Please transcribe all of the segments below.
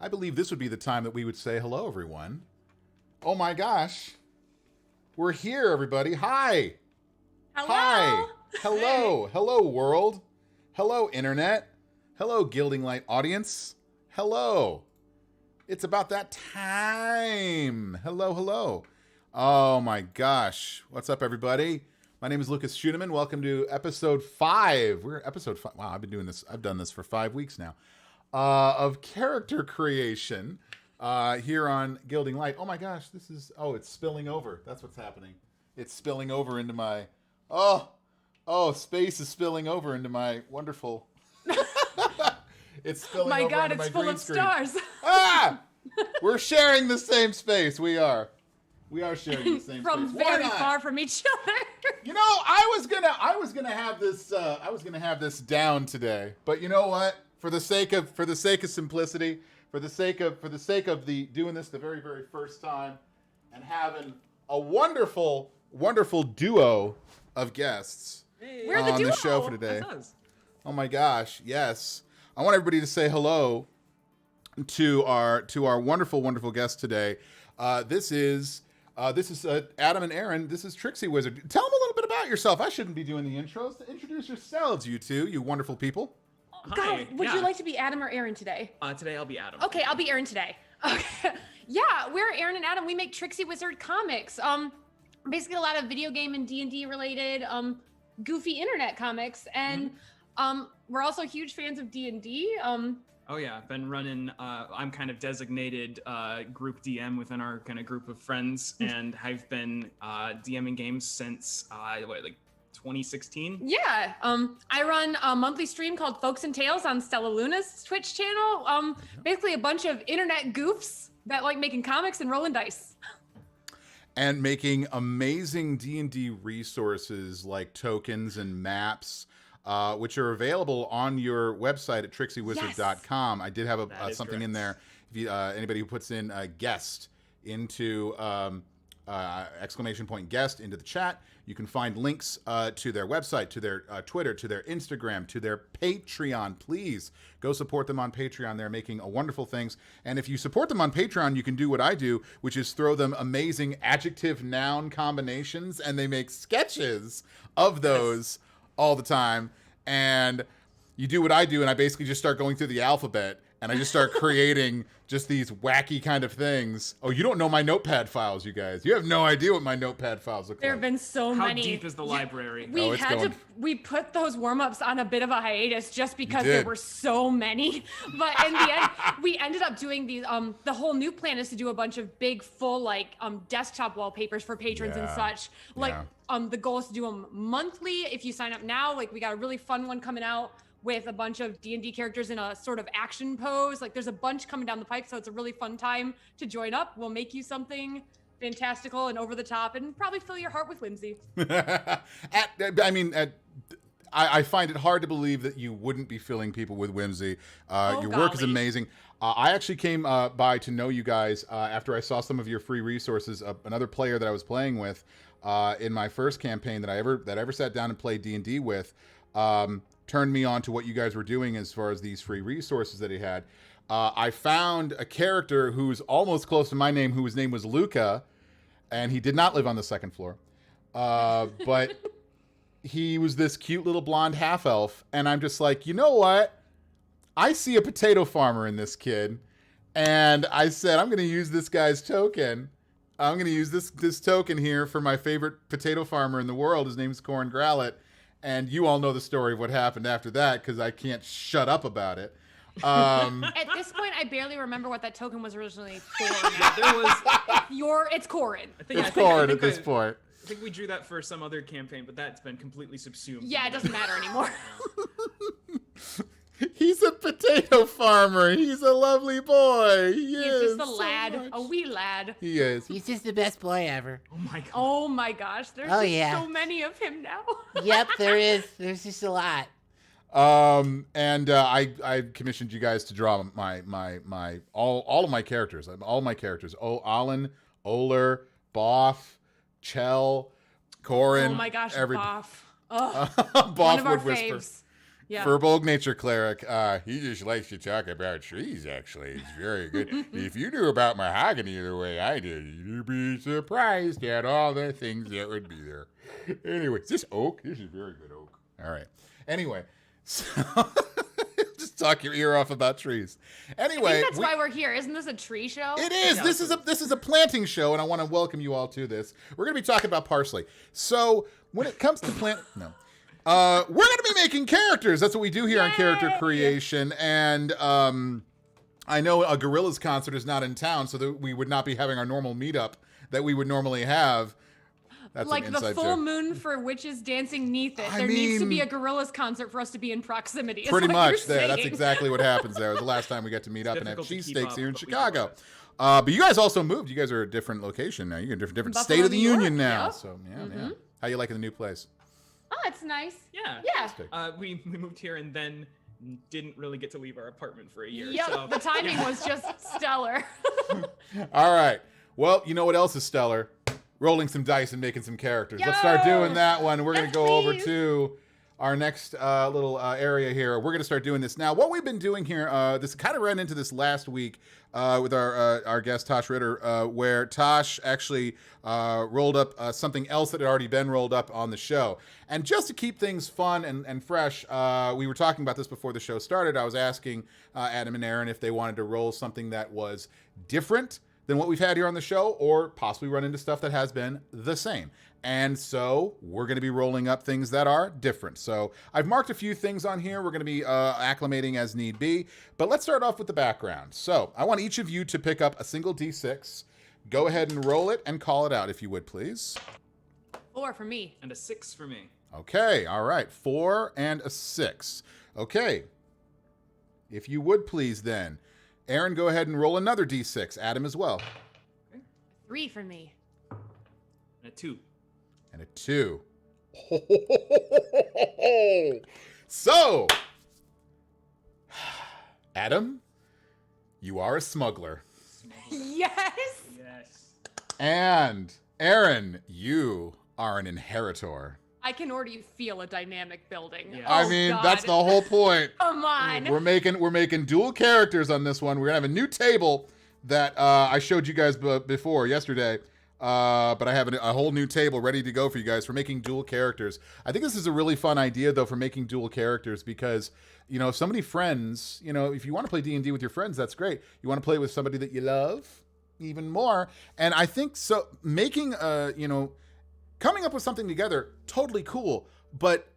I believe this would be the time that we would say hello, everyone. Oh my gosh. We're here, everybody. Hi. Hello. Hi. Hello. Hey. Hello, world. Hello, internet. Hello, Gilding Light audience. Hello. It's about that time. Hello, hello. Oh my gosh. What's up, everybody? My name is Lucas Schuneman. Welcome to episode 5. We're episode 5. Wow, I've done this for 5 weeks now. Of character creation here on Gilding Light. Oh my gosh, it's spilling over. That's what's happening. It's spilling over into my, space is spilling over into my wonderful, it's spilling over into my green screen. It's full of stars. Ah! We're sharing the same space. We are sharing the same From space. very far from each other. You know, I was gonna have this down today, but you know what? For the sake of simplicity, for the sake of the doing this the very, very first time, and having a wonderful, wonderful duo of guests on the show for today. Oh my gosh, yes! I want everybody to say hello to our wonderful, wonderful guest today. This is Adam and Aaron. This is Trixie Wizard. Tell them a little bit about yourself. I shouldn't be doing the intros. Introduce yourselves, you two, you wonderful people. God, would you like to be Adam or Aaron today? Today I'll be Adam. Okay, I'll be Aaron today. Okay. Yeah, we're Aaron and Adam. We make Trixie Wizard comics. Basically a lot of video game and D&D related, goofy internet comics, and we're also huge fans of D&D. Oh yeah, I've been running. I'm kind of designated group DM within our kind of group of friends, and I've been DMing games since 2016. Yeah, I run a monthly stream called Folks and Tales on Stella Luna's Twitch channel. Basically a bunch of internet goofs that like making comics and rolling dice. And making amazing D&D resources like tokens and maps, which are available on your website at trixiewizard.com. Yes. I did have something in there. If you, anybody who puts in guest into exclamation point guest into the chat, you can find links to their website, to their Twitter, to their Instagram, to their Patreon. Please go support them on Patreon. They're making wonderful things. And if you support them on Patreon, you can do what I do, which is throw them amazing adjective noun combinations, and they make sketches of those all the time. And you do what I do, and I basically just start going through the alphabet, and I just start creating just these wacky kind of things. Oh, you don't know my notepad files, you guys. You have no idea what my notepad files look like. There have been so many. How deep is the library? We put those warm-ups on a bit of a hiatus just because there were so many. But in the end, we ended up doing these. The whole new plan is to do a bunch of big, full, desktop wallpapers for patrons and such. The goal is to do them monthly. If you sign up now, we got a really fun one coming out with a bunch of D&D characters in a sort of action pose. There's a bunch coming down the pipe, so it's a really fun time to join up. We'll make you something fantastical and over the top and probably fill your heart with whimsy. I find it hard to believe that you wouldn't be filling people with whimsy. Your work is amazing. I actually came by to know you guys after I saw some of your free resources. Another player that I was playing with in my first campaign that I ever sat down and played D&D with turned me on to what you guys were doing as far as these free resources that he had. I found a character who's almost close to my name, whose name was Luca, and he did not live on the second floor. But he was this cute little blonde half-elf, and I'm just like, you know what? I see a potato farmer in this kid, and I said, I'm going to use this guy's token. I'm going to use this token here for my favorite potato farmer in the world. His name's Corin Growlett. And you all know the story of what happened after that because I can't shut up about it. At this point, I barely remember what that token was originally for. It's Corin. It's Corin at this point. I think we drew that for some other campaign, but that's been completely subsumed. Yeah, it doesn't matter anymore. He's a potato farmer. He's a lovely boy. He's just a lad, a wee lad. He is. He's just the best boy ever. Oh my god. Oh my gosh, there's so many of him now. Yep, there is. There's just a lot. I commissioned you guys to draw all of my characters. All my characters. Alan, Oler, Boff, Chell, Corin. Oh my gosh, Boff. Oh, Boff one of our would whisper. faves. Yeah. Furbolg Nature Cleric. He just likes to talk about trees, actually. It's very good. If you knew about mahogany the way I did, you'd be surprised at all the things that would be there. Anyway, is this oak? This is very good oak. All right. Anyway, so just talk your ear off about trees. Anyway, I think that's why we're here. Isn't this a tree show? It is. Yeah, This is a planting show, and I want to welcome you all to this. We're going to be talking about parsley. So when it comes to we're going to be making characters. That's what we do here on Character Creation. And I know a Gorillaz concert is not in town, so that we would not be having our normal meetup that we would normally have. That's like the full moon for witches dancing neath it. There needs to be a Gorillaz concert for us to be in proximity. Pretty much there. That's exactly what happens there. It was the last time we got to meet up and have cheesesteaks here in Chicago. But you guys also moved. You guys are a different location now. You're in a different Buffalo, state of the New York. union now. Yep. So yeah. How you liking the new place? Oh, it's nice. Yeah. Yeah. We moved here and then didn't really get to leave our apartment for a year. Yep. So. The timing was just stellar. All right. Well, you know what else is stellar? Rolling some dice and making some characters. Let's start doing that one. We're going to go over to our next little area here. We're going to start doing this now. What we've been doing here, this kind of ran into this last week with our guest Tosh Ritter, where Tosh actually rolled up something else that had already been rolled up on the show. And just to keep things fun and fresh, we were talking about this before the show started. I was asking Adam and Aaron if they wanted to roll something that was different than what we've had here on the show, or possibly run into stuff that has been the same. And so we're going to be rolling up things that are different. So I've marked a few things on here. We're going to be acclimating as need be. But let's start off with the background. So I want each of you to pick up a single D6. Go ahead and roll it and call it out, if you would, please. 4 for me. And a 6 for me. Okay, all right. 4 and a 6. Okay. If you would, please, then. Aaron, go ahead and roll another D6. Adam as well. 3 for me. And a 2. And a 2. So, Adam, you are a smuggler. Yes. Yes. And Aaron, you are an inheritor. I can already feel a dynamic building. Yeah. I Oh, mean, God. that's the whole point. Come on. We're making dual characters on this one. We're gonna have a new table that I showed you guys before yesterday. But I have a whole new table ready to go for you guys for making dual characters. I think this is a really fun idea, though, for making dual characters because, you know, if somebody friends, you know, if you want to play D&D with your friends, that's great. You want to play with somebody that you love even more. And I think so making, you know, coming up with something together, totally cool. But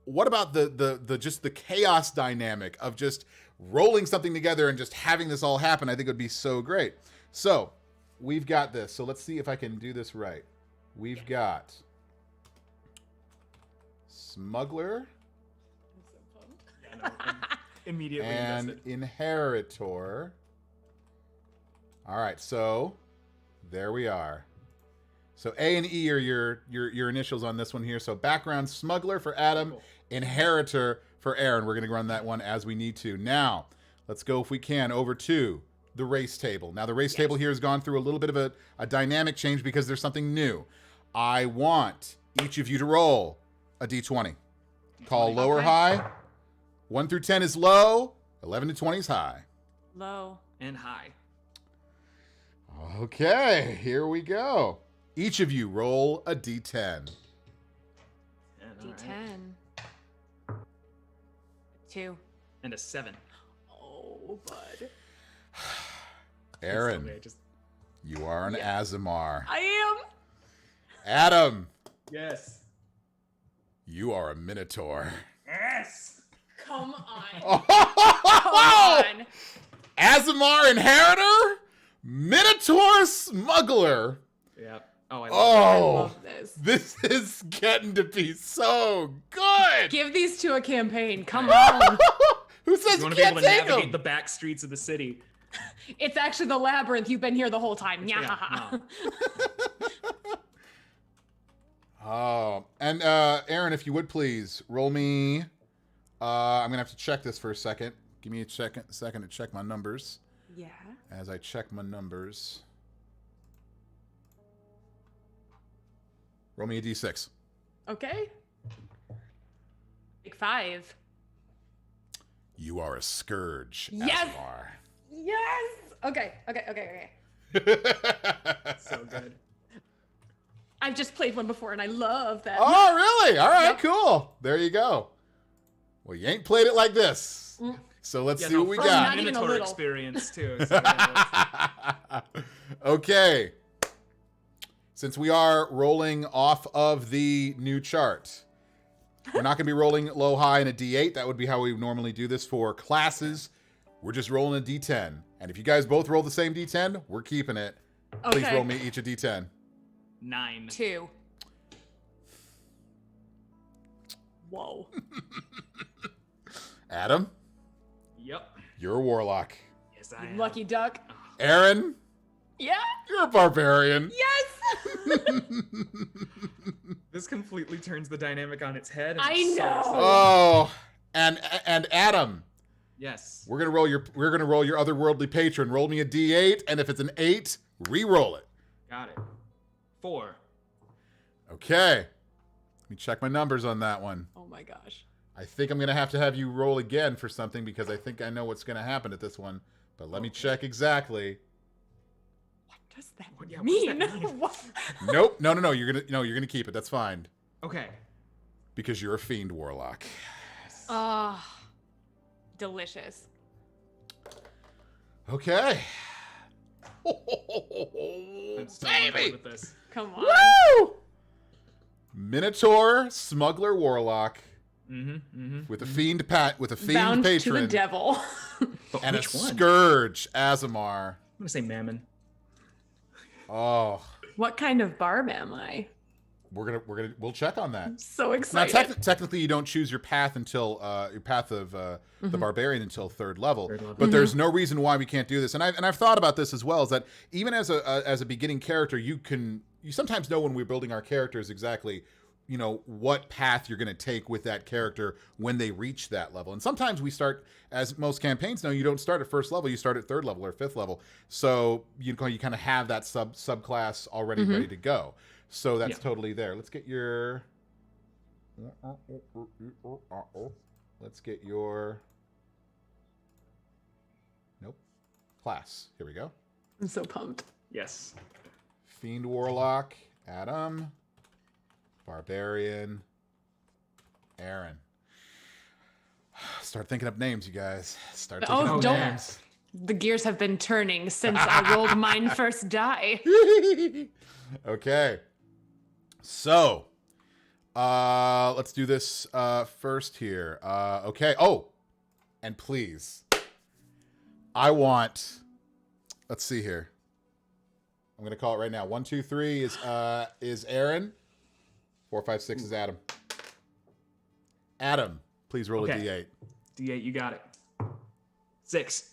what about the just the chaos dynamic of just rolling something together and just having this all happen? I think it would be so great. So we've got this. So let's see if I can do this right. We've got Smuggler Yeah, no, I'm immediately and invested. Inheritor. All right, so there we are. So A and E are your initials on this one here. So background Smuggler for Adam, Cool. Inheritor for Aaron. We're going to run that one as we need to. Now, let's go, if we can, over to the race table. Now, the race table here has gone through a little bit of a dynamic change because there's something new. I want each of you to roll a D20. Call low or Okay. high. 1 through 10 is low. 11 to 20 is high. Low. And high. Okay, here we go. Each of you roll a D10. Yeah, all right. D10. 2. And a 7. Oh, bud. Aaron, Okay, just you are an Azamar. I am. Adam, yes. you are a Minotaur. Yes. Come on. Oh! Come on. Azamar Inheritor, Minotaur Smuggler. Yep. Oh, I love I Oh, love this. this is getting to be so good. Give these to a campaign. Come on. Who says You you want to be can't able to take navigate them? the back streets of the city. It's actually the labyrinth. You've been here the whole time. Yeah. no. Oh, and Aaron, if you would please roll me. I'm gonna have to check this for a second. Give me a second to check my numbers. Yeah. As I check my numbers, roll me a d6. Okay. Big 5. You are a scourge, Yes. Asmar. Yes. Okay. So good. I've just played one before, and I love that. Oh, really? All right, Yep. cool. There you go. Well, you ain't played it like this. So let's see what we got. Not even a Minotaur little. experience too. So yeah, Okay. Since we are rolling off of the new chart, we're not going to be rolling low, high, and a D8. That would be how we normally do this for classes. We're just rolling a D10. And if you guys both roll the same D10, we're keeping it. Please Okay. roll me each a D10. 9. 2. Whoa. Adam, Yep. you're a warlock. Yes, I am. Lucky duck. Aaron, Yeah. you're a barbarian. Yes. This completely turns the dynamic on its head. and I I'm so know. excited. Oh, and Adam, Yes. we're gonna roll your otherworldly patron. Roll me a D8, and if it's an 8, re-roll it. Got it. 4. Okay. Let me check my numbers on that one. Oh my gosh. I think I'm gonna have you roll again for something because I think I know what's gonna happen at this one. But let me check exactly. What does that Yeah, mean? what does that mean? What? Nope. No. You're gonna keep it. That's fine Okay. because you're a fiend warlock. Ah, delicious. Okay. I'm so on board Baby. with this. Come on. Woo! Minotaur smuggler warlock with a fiend Bound to the patron devil. But and a which one? scourge Azamar. I'm gonna say Mammon. Oh, What kind of barb am I? we'll check on that. So Now, excited. technically, you don't choose your path until your path of the barbarian until third level. Third level. But there's no reason why we can't do this. And I've thought about this as well. Is that even as a beginning character, you sometimes know when we're building our characters exactly, what path you're going to take with that character when they reach that level. And sometimes we start, as most campaigns know, you don't start at first level, you start at third level or fifth level. So you kind of have that subclass already ready to go. So that's totally there. Let's get your class. Here we go. I'm so pumped. Yes. Fiend Warlock, Adam, Barbarian, Aaron. Start thinking up names, you guys. Start thinking up don't. names. The gears have been turning since I rolled mine first die. Okay. So, let's do this first here. Okay. Oh, and please, let's see here. I'm going to call it right now. 1, 2, 3 is Aaron. 4, 5, 6 is Adam. Adam, please roll a D8. D8, you got it. 6.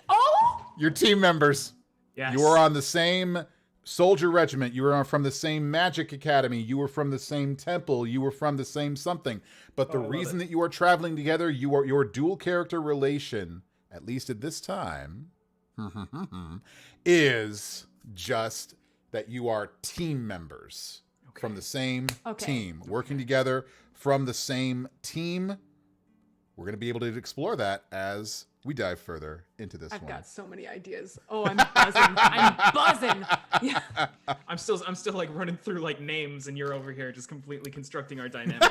Oh! Your team members. Yes. You are on the same soldier regiment. You were from the same magic academy. You were from the same temple. You were from the same something. But the reason that you are traveling together, your dual character relation, at least at this time, is just that you are team members from the same team, working together from the same team. We're going to be able to explore that as we dive further into this one. I've got so many ideas. Oh, I'm buzzing. I'm buzzing. Yeah. I'm still like running through like names, and you're over here just completely constructing our dynamic.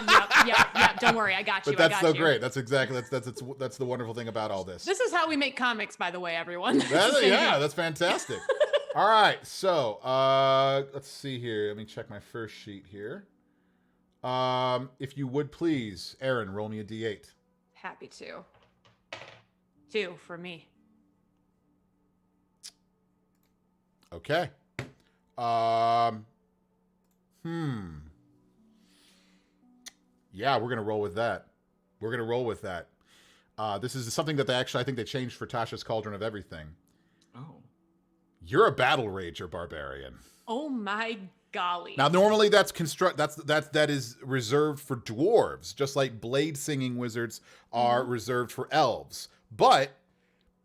Yep. Don't worry. I got you. But that's I got so you. great. That's exactly that's the wonderful thing about all this. This is how we make comics, by the way, everyone. Yeah, that's fantastic. All right, so let's see here. Let me check my first sheet here. If you would please, Aaron, roll me a D8. Happy to. 2 for me. Okay. Yeah, we're gonna roll with that. This is something that I think they changed for Tasha's Cauldron of Everything. Oh. You're a battle rager barbarian. Oh my golly. Now, normally that is reserved for dwarves, just like blade singing wizards are reserved for elves. But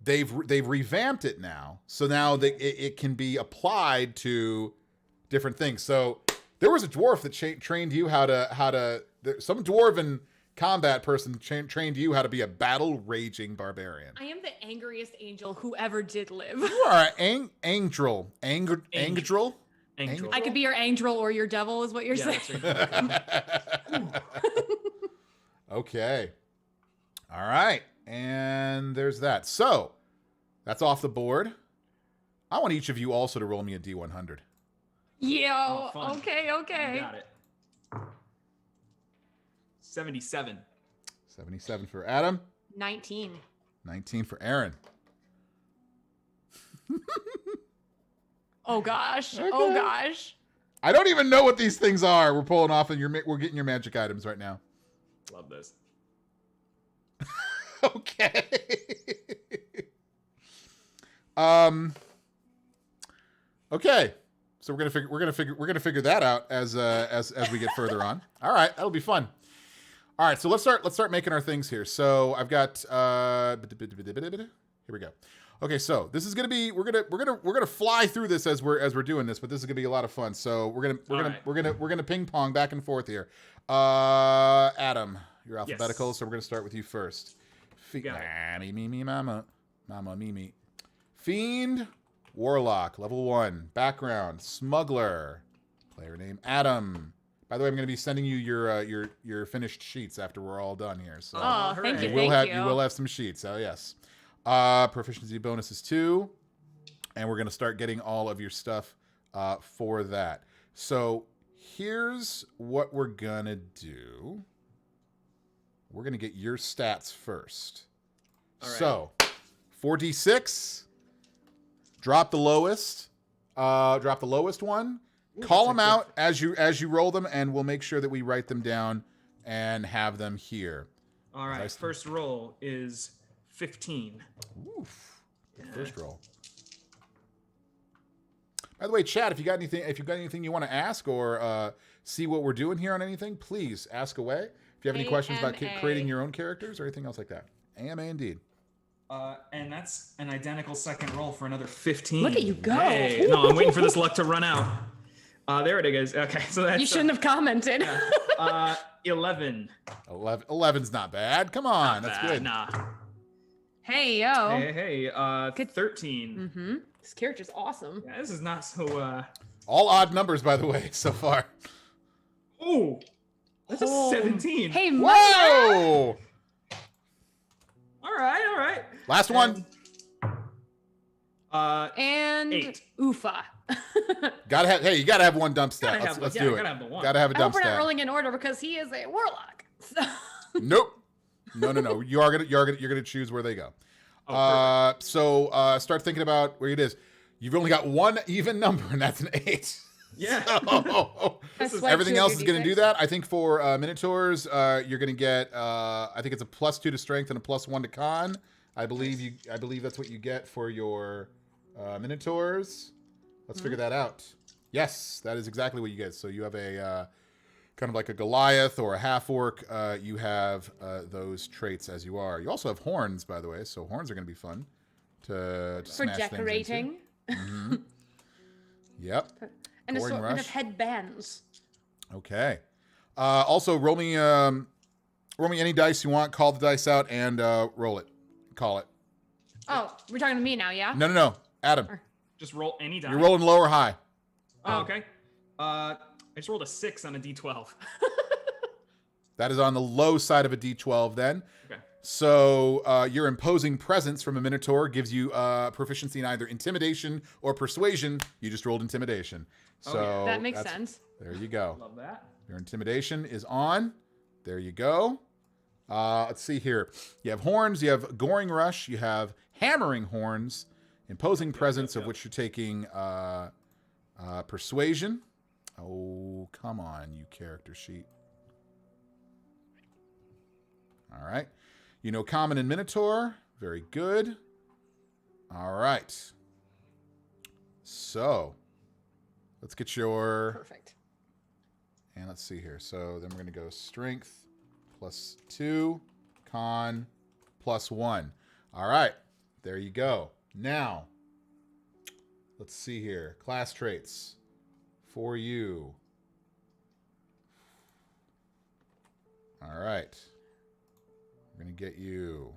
they've revamped it now, so now it can be applied to different things. So there was a dwarf that trained you how to some dwarven combat person trained you how to be a battle-raging barbarian. I am the angriest angel who ever did live. You are an angel. Angel? Angel. I could be your angel or your devil, is what you're saying. That's right. Okay. All right. And there's that. So, that's off the board. I want each of you also to roll me a D100. Yo, fun. okay. You got it. 77. 77 for Adam. 19. 19 for Aaron. Oh gosh. Okay. Oh gosh. I don't even know what these things are. We're pulling off, and we're getting your magic items right now. Love this. Okay. Okay. So we're gonna figure that out as we get further on. All right, that'll be fun. All right, so let's start making our things here. So I've got here we go. Okay, so this is gonna be we're gonna fly through this as we're doing this, but this is gonna be a lot of fun. So we're gonna ping pong back and forth here. Adam, you're alphabetical, so we're gonna start with you first. Mama. Fiend, Warlock, level 1. Background, Smuggler. Player name, Adam. By the way, I'm going to be sending you your finished sheets after we're all done here. So thank you. you will have some sheets. Oh yes. Proficiency bonus is 2, and we're going to start getting all of your stuff for that. So here's what we're gonna do. We're gonna get your stats first. All right. So 4d6. Drop the lowest. Drop the lowest one. Call them out as you roll them, and we'll make sure that we write them down and have them here. All right. First roll is 15. Oof. First roll. By the way, chat, if you got anything you want to ask or see what we're doing here on anything, please ask away. If you have any questions about creating your own characters or anything else like that. AMA indeed. And that's an identical second roll for another 15. Look at you go. Hey. No, I'm waiting for this luck to run out. There it is. Okay, so that's... You shouldn't have commented. 11. 11's not bad. Come on, that's good. Nah. Hey, yo. Hey, 13. Mm-hmm. This character's awesome. Yeah, this is not so, All odd numbers, by the way, so far. Oh! That's a 17. Hey, Whoa! All right. Last one. And 8. Oofa. You gotta have one dump stat. Let's do it. Gotta have the one. Gotta have a I dump hope we're not stat. rolling in order because he is a warlock. Nope. No. You're gonna choose where they go. So start thinking about where it is. You've only got one even number, and that's an 8. Yeah. Everything else is going to do that. I think for Minotaurs, you're going to get. I think it's a +2 to strength and a +1 to con. I believe that's what you get for your Minotaurs. Let's figure that out. Yes, that is exactly what you get. So you have a kind of like a Goliath or a half orc. You have those traits as you are. You also have horns, by the way. So horns are going to be fun to For smash decorating. things into. Yep. An assortment rush. of headbands. Okay. Also, roll me any dice you want. Call the dice out and roll it. Call it. Oh, we're talking to me now, yeah? No. Adam, Just roll any die. you're rolling low or high. Oh, okay. I just rolled a 6 on a d12. That is on the low side of a d12 then. Okay. So your imposing presence from a Minotaur gives you proficiency in either intimidation or persuasion. You just rolled intimidation. So that makes sense. There you go. Love that. Your intimidation is on. There you go. Let's see here. You have horns. You have goring rush. You have hammering horns. Imposing presence, of which you're taking persuasion. Oh, come on, you character sheet. All right. You know common and Minotaur. Very good. All right. So, let's get your... Perfect. And let's see here. So then we're going to go strength +2, con +1. All right. There you go. Now, let's see here. Class traits for you. All right. We're going to get you.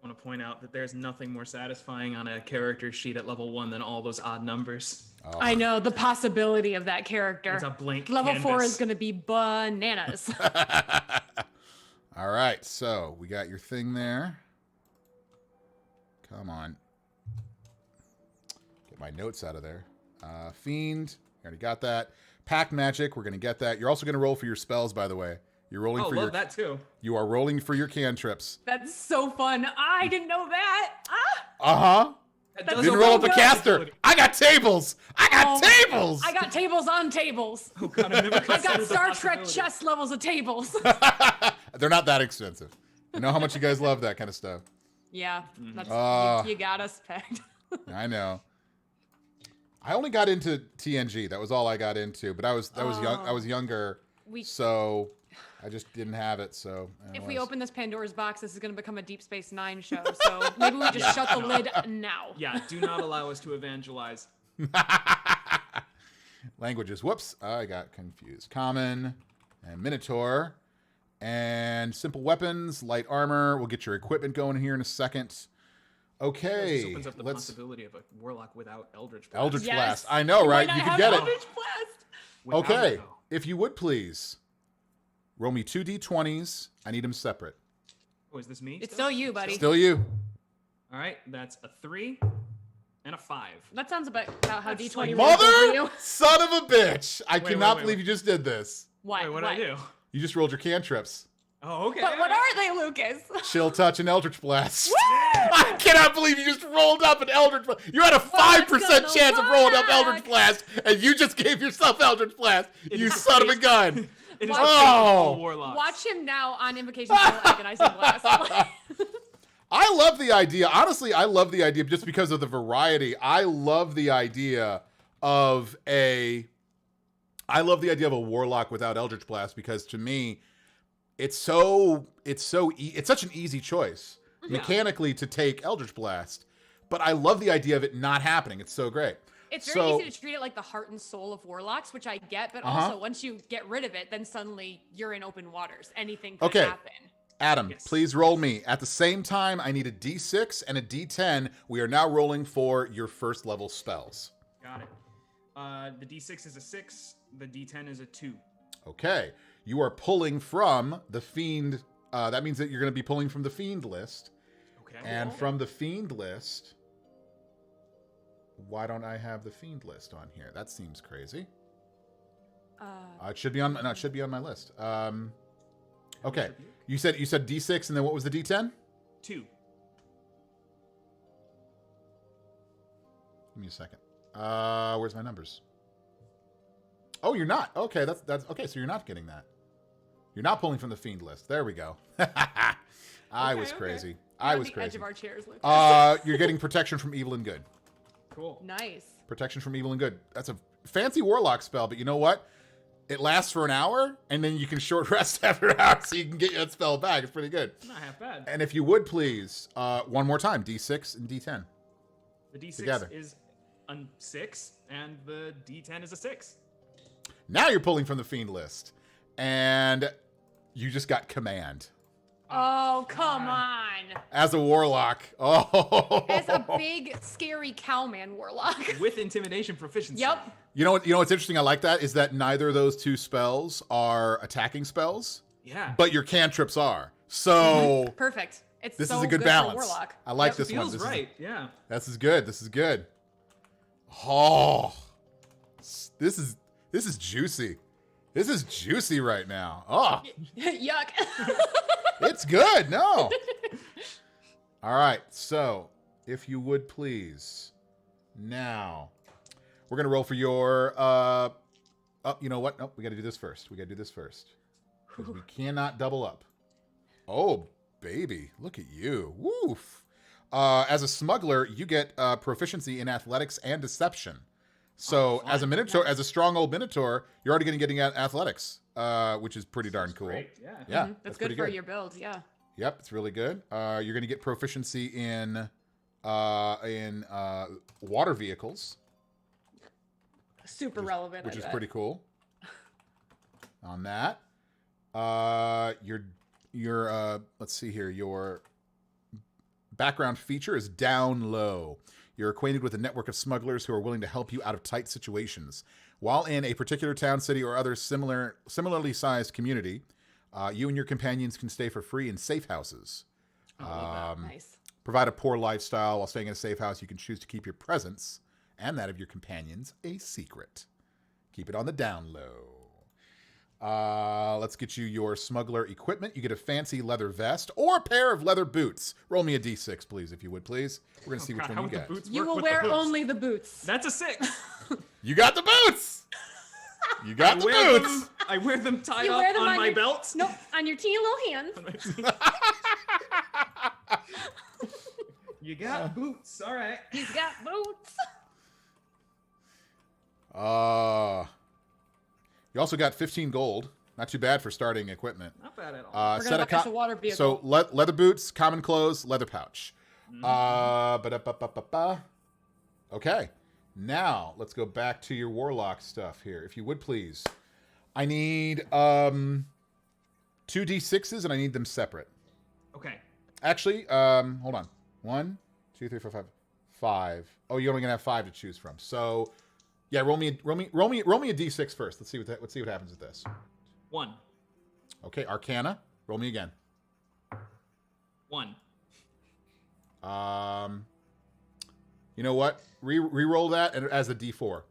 I want to point out that there's nothing more satisfying on a character sheet at level 1 than all those odd numbers. Oh. I know the possibility of that character. It's a blank Level canvas. 4 is going to be bananas. All right, so we got your thing there. Come on. Get my notes out of there. Fiend, already got that. Pack Magic, we're going to get that. You're also going to roll for your spells, by the way. You're rolling for love that too. You are rolling for your cantrips. That's so fun. I didn't know that. Uh-huh. Didn't roll up a caster. I got tables. I got tables. I got tables on tables. Oh God, I've never I got considered the Star Trek possibility. chess levels of tables. They're not that expensive. I know how much you guys love that kind of stuff. Yeah, that's, you got us pegged. I know. I only got into TNG. That was all I got into. But I was young. I was younger, so I just didn't have it. So if we open this Pandora's box, this is going to become a Deep Space Nine show. So maybe we just shut the lid now. Yeah, do not allow us to evangelize. Languages. Whoops, I got confused. Common and Minotaur and simple weapons, light armor. We'll get your equipment going here in a second. Okay, This opens up the possibility of a warlock without Eldritch Blast. Eldritch Blast. I know, right? You can get it. Eldritch Blast. Without Okay, it, though. if you would please roll me 2 d20s. I need them separate. Oh, is this me? It's still you, buddy. Still you. All right, that's a 3 and a 5. That sounds about how That's D20 like- rolls for Mother, you. son of a bitch! I Wait, cannot wait, believe wait. you just did this. What? Wait, what did I do? You just rolled your cantrips. Oh, okay. But what are they, Lucas? Chill Touch and Eldritch Blast. I cannot believe you just rolled up an Eldritch Blast. You had a 5% gonna chance of rolling up work? Eldritch Blast, and you just gave yourself Eldritch Blast. It You is son of a based- gun. It is Oh! all warlocks. Watch him now on Invocation for Agonizing Blast. I love the idea. Honestly, I love the idea just because of the variety. I love the idea of a warlock without Eldritch Blast because to me, it's such an easy choice mechanically to take Eldritch Blast. But I love the idea of it not happening. It's so great. It's very easy to treat it like the heart and soul of warlocks, which I get, but also once you get rid of it, then suddenly you're in open waters. Anything could happen. Adam, Yes. please roll me. At the same time, I need a D6 and a D10. We are now rolling for your first level spells. Got it. The D6 is a 6. The D10 is a 2. Okay. You are pulling from the Fiend. That means that you're going to be pulling from the Fiend list. Okay. And from the Fiend list, why don't I have the Fiend list on here? That seems crazy. It should be on. No, it should be on my list. Okay. You said D6, and then what was the D10? 2. Give me a second. Where's my numbers? Oh, you're not. Okay, that's okay. So you're not getting that. You're not pulling from the Fiend list. There we go. I was crazy. I was Edge crazy. of our chairs, Lucas. You're getting protection from evil and good. Cool. Nice. Protection from evil and good. That's a fancy warlock spell, but you know what? It lasts for an hour, and then you can short rest after an hour, so you can get that spell back. It's pretty good. Not half bad. And if you would please, one more time, D6 and D10. The D6 together. is a 6, and the D10 is a 6. Now you're pulling from the Fiend list, and you just got command. Oh, come on. As a warlock. Oh. As a big, scary cowman warlock. With intimidation proficiency. Yep. You know what's interesting? I like that is that neither of those two spells are attacking spells, Yeah. but your cantrips are. So Perfect. It's this so is a good for balance. warlock. I like Yep. this one. Feels This right. Yeah. This is good. This is good. Oh, this is juicy. This is juicy right now. Oh, Yuck. it's good. No. All right. So, if you would please, now we're gonna roll for your. Oh, you know what? Nope. We got to do this first. 'Cause we cannot double up. Oh, baby, look at you. Woof. As a smuggler, you get proficiency in athletics and deception. So as a Minotaur, as a strong old Minotaur, you're already going to getting athletics, which is pretty darn cool. Great. Yeah. Yeah, That's pretty good for your build, yeah. Yep, it's really good. You're going to get proficiency in water vehicles, Super relevant. which I is bet. pretty cool. on that. Let's see here. Your background feature is down low. You're acquainted with a network of smugglers who are willing to help you out of tight situations. While in a particular town, city, or other similarly sized community, you and your companions can stay for free in safe houses. Nice. Provide a poor lifestyle while staying in a safe house. You can choose to keep your presence and that of your companions a secret. Keep it on the down low. Let's get you your smuggler equipment. You get a fancy leather vest or a pair of leather boots. Roll me a d6, please, if you would, please. We're going to see which one you get. You will wear only the boots. That's a 6. You got the boots! You got the boots! I wear them tied up on my belt. Nope, on your teeny little hands. You got boots. All right. He's got boots. You also got 15 gold. Not too bad for starting equipment. Not bad at all. We're gonna buy us a water vehicle. So leather boots, common clothes, leather pouch. Okay. Now let's go back to your warlock stuff here, if you would please. I need 2 d6s and I need them separate. Okay. Actually, hold on. 1, 2, 3, 4, 5, 5. Oh, you're only gonna have 5 to choose from. So, yeah, roll me a d6 first. Let's see what happens with this. 1. Okay, Arcana. Roll me again. 1. You know what? Re-roll that as a d4.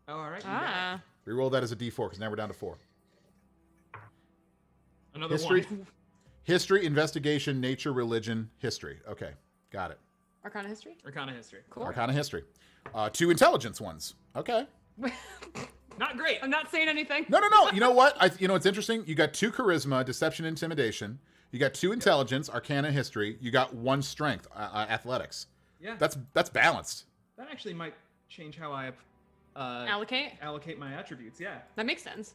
Oh, all right. Re-roll that as a d4 because now we're down to 4. Another history, 1. History, investigation, nature, religion, history. Okay, got it. Arcana history? Arcana history. Cool. Arcana history. 2 intelligence ones. Okay. Not great. I'm not saying anything. No. You know what? It's interesting. You got 2 charisma, deception, intimidation. You got 2 intelligence, arcana history. You got 1 strength, athletics. Yeah. That's balanced. That actually might change how I allocate my attributes. Yeah. That makes sense.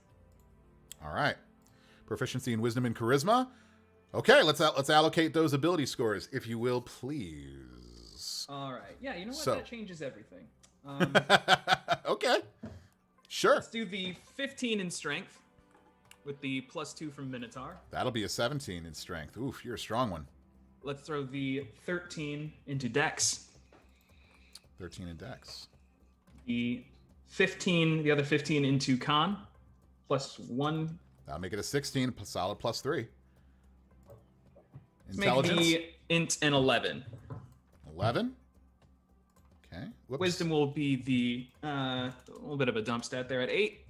All right. Proficiency in wisdom and charisma. Okay, let's allocate those ability scores, if you will, please. All right. Yeah, you know what? So. That changes everything. Okay. Sure. Let's do the 15 in strength with the +2 from Minotaur. That'll be a 17 in strength. Oof, you're a strong one. Let's throw the 13 into Dex. 13 in Dex. The other 15 into Con, +1. That'll make it a 16, solid +3. Let's make the int an 11. 11? Okay. Whoops. Wisdom will be the a little bit of a dump stat there at 8.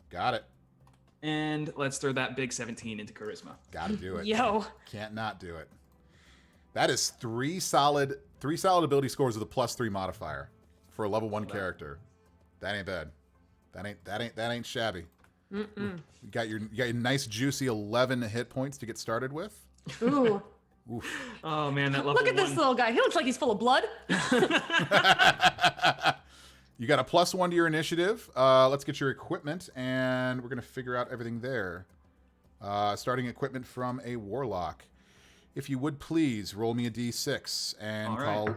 Got it. And let's throw that big 17 into Charisma. Gotta do it. Yo. Can't not do it. That is 3 solid ability scores with a +3 modifier for a level 1 character. That ain't bad. That ain't shabby. You got your nice juicy 11 hit points to get started with. Ooh. Oof. Oh man, that level Look at this little guy. He looks like he's full of blood. You got a +1 to your initiative. Let's get your equipment, and we're gonna figure out everything there. Starting equipment from a warlock. If you would please roll me a d6 and All right. call.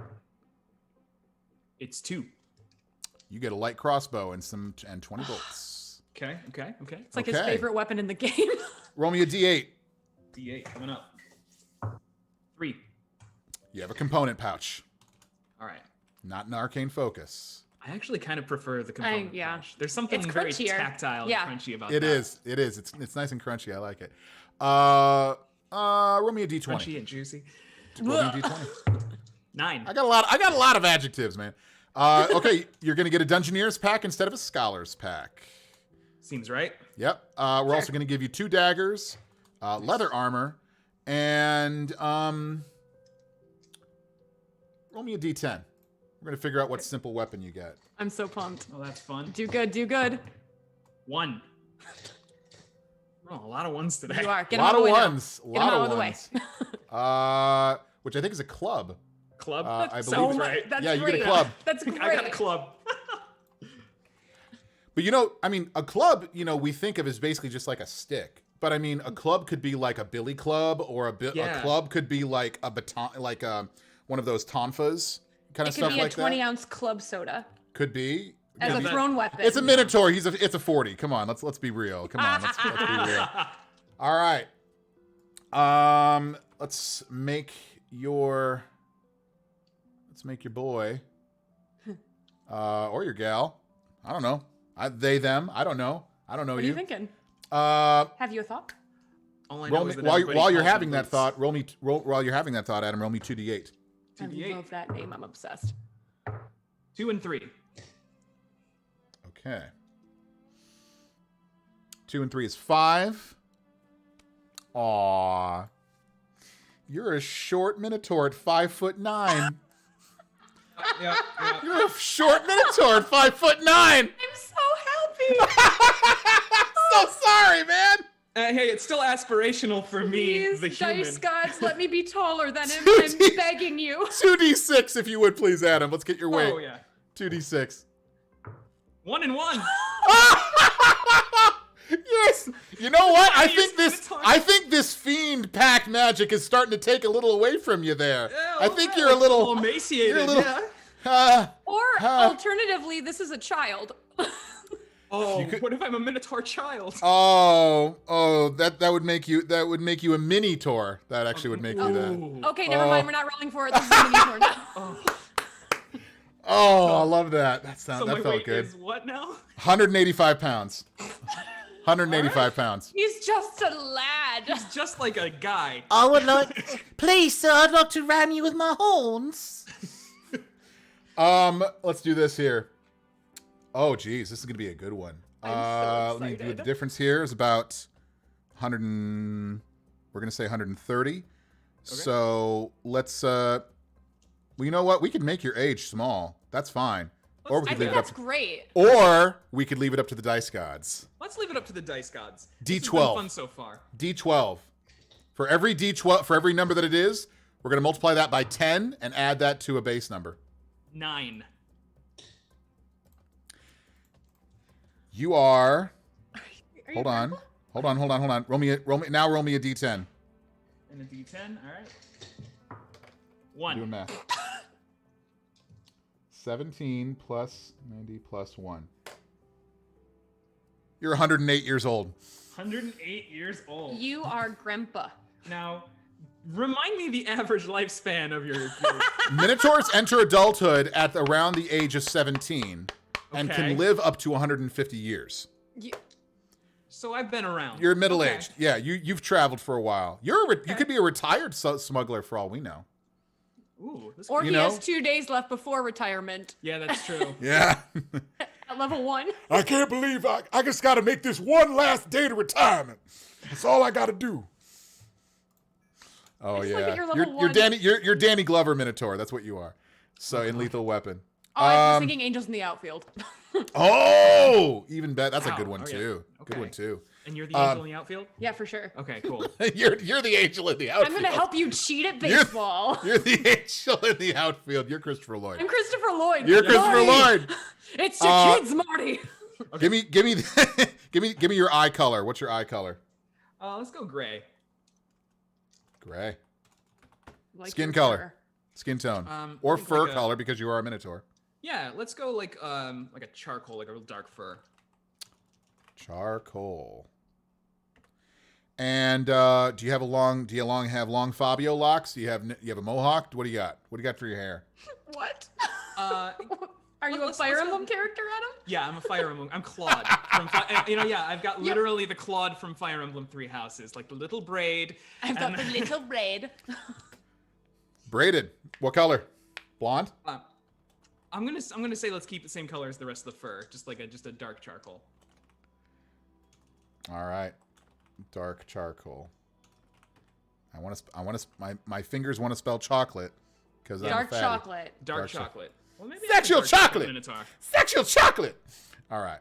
It's 2. You get a light crossbow and 20 bolts. Okay. It's like his favorite weapon in the game. Roll me a d8. D8 coming up. 3. You have a component pouch, All right. not an arcane focus. I actually kind of prefer the component yeah. pouch. There's something It's very crunchier. tactile Yeah. and crunchy about It that. is. It's nice and crunchy. I like it. Roll me a d20. Crunchy and juicy. Roll me a d20. 9. I got a lot of adjectives, man. Okay, you're gonna get a Dungeoneer's pack instead of a Scholar's pack. Seems right. Yep. We're also gonna give you 2 daggers, leather armor, and roll me a d10. We're gonna figure out what simple weapon you get. I'm so pumped. Oh, that's fun. Do good. 1. Oh, a lot of ones today. You are. A Get lot him out of of the way now. ones. Get him out of the way. Which I think is a club. Club. I So believe. right. That's Yeah, you great. get a club. That's great. I got a club. But a club, we think of as basically just like a stick. But I mean, a club could be like a billy club, or a club could be like a baton, like one of those tonfas kind of It could stuff be a like 20 that. ounce club soda. Could be. As a thrown weapon. It's a Minotaur. It's a 40. Come on, let's be real. Come on, let's be real. All right. Let's make your boy or your gal. I don't know. They them. I don't know. I don't know what you. What are you thinking? Have you a thought? While you're having that thought, while you're having that thought, Adam, roll me 2d8. 2d8. I love that name. I'm obsessed. 2 and 3. Okay. 2 and 3 is 5. Aw. You're a short Minotaur at 5'9". Yeah. You're a short Minotaur at 5'9". I'm so happy. So sorry, man. Hey, it's still aspirational for me, Please, the human. dice gods, let me be taller than him. I'm begging you. 2d6 if you would, please, Adam. Let's get your weight. Oh, yeah. 2d6. 1 and 1. Yes. You know what? I think this fiend pack magic is starting to take a little away from you there. Yeah, I think you're a little emaciated. You're a little, yeah. Or alternatively, this is a child. What if I'm a Minotaur child? That would make you a mini Tor. That actually would make you that. Okay, never mind. We're not rolling for it. This is a mini Tor now. I love that. That So felt weight good. Is what now? 185 pounds. 185 pounds. He's just a lad. He's just like a guy. I would like, please, sir, I'd like to ram you with my horns. Let's do this here. Oh, geez, this is gonna be a good one. I'm so let me do excited. the difference here is about 100. We're gonna say 130. Okay. So let's. Well, you know what? We could make your age small. That's fine. Or we I could think leave it up. that's great. Or we could leave it up to the dice gods. Let's leave it up to the dice gods. D12. This has been fun so far. D12. For every D12, for every number that it is, we're gonna multiply that by 10 and add that to a base number. 9. You are. Are Hold you on. purple? Hold on. Roll me a D10. And a D10. All right. 1. Doing math. 17 plus 90 plus 1. You're 108 years old. 108 years old. You are grandpa. Now, remind me the average lifespan of your Minotaurs enter adulthood at around the age of 17 and Okay. can live up to 150 years. So I've been around. You're middle-aged. Okay. Yeah, you've traveled for a while. You could be a retired smuggler for all we know. Ooh, this Or could- he has 2 days left before retirement. Yeah, that's true. Yeah. At level 1. I can't believe I just got to make this one last day to retirement. That's all I got to do. Oh just yeah, like that you're level you're 1. you're Danny Glover Minotaur. That's what you are. So in Lethal Weapon. Oh, I was thinking Angels in the Outfield. Oh, even better. That's a Wow. good one Okay. too. Good Okay. one too. And you're the angel in the outfield? Yeah, for sure. Okay, cool. you're the angel in the outfield. I'm gonna help you cheat at baseball. You're the angel in the outfield. You're Christopher Lloyd. I'm Christopher Lloyd. You're Christopher Marty. Lloyd. It's your kids, Marty. Okay. Give me your eye color. What's your eye color? Let's go gray. Gray. Like Skin your color. fur. Skin tone. I Or think fur like a- color because you are a Minotaur. Yeah, let's go like a charcoal, like a real dark fur. Charcoal. And do you have long Fabio locks? Do you have a mohawk? What do you got? What do you got for your hair? What? Are you a Fire Emblem character, Adam? Yeah, I'm a Fire Emblem. I'm Claude. I've got literally the Claude from Fire Emblem Three Houses, like the little braid. I've got the little braid. Braided. What color? Blonde? I'm gonna say let's keep the same color as the rest of the fur, just a dark charcoal. All right. Dark charcoal. My fingers want to spell chocolate because I'm Dark fatty. chocolate. Dark Dark chocolate. Well, maybe Sexual that's a dark chocolate. Minotaur. Sexual chocolate. All right.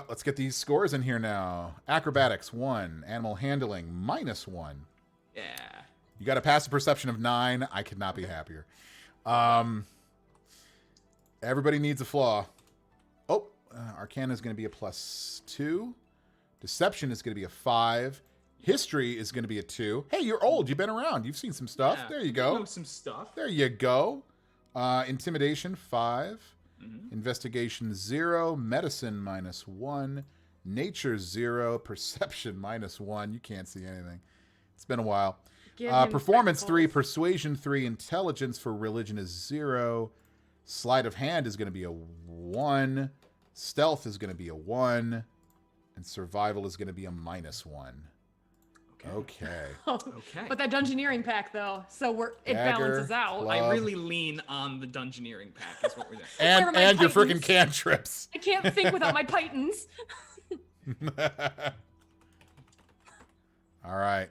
Let's get these scores in here now. Acrobatics 1, animal handling -1. Yeah. You got a passive perception of 9. I could not be happier. Everybody needs a flaw. Oh, Arcana is going to be a +2. Deception is going to be a 5. History is going to be a 2. Hey, you're old. You've been around. You've seen some stuff. Yeah, There you I go. know some stuff. There you go. Intimidation 5. Investigation 0, medicine -1, nature 0, perception -1. You can't see anything. It's been a while. Performance 3, persuasion 3, intelligence for religion is 0. Sleight of hand is going to be a 1. Stealth is going to be a 1. And survival is going to be a -1. Okay. Okay. But that dungeoneering pack, though, so it balances out. club. I really lean on the dungeoneering pack, is what we're doing. and your freaking cantrips. I can't think without my pythons. All right.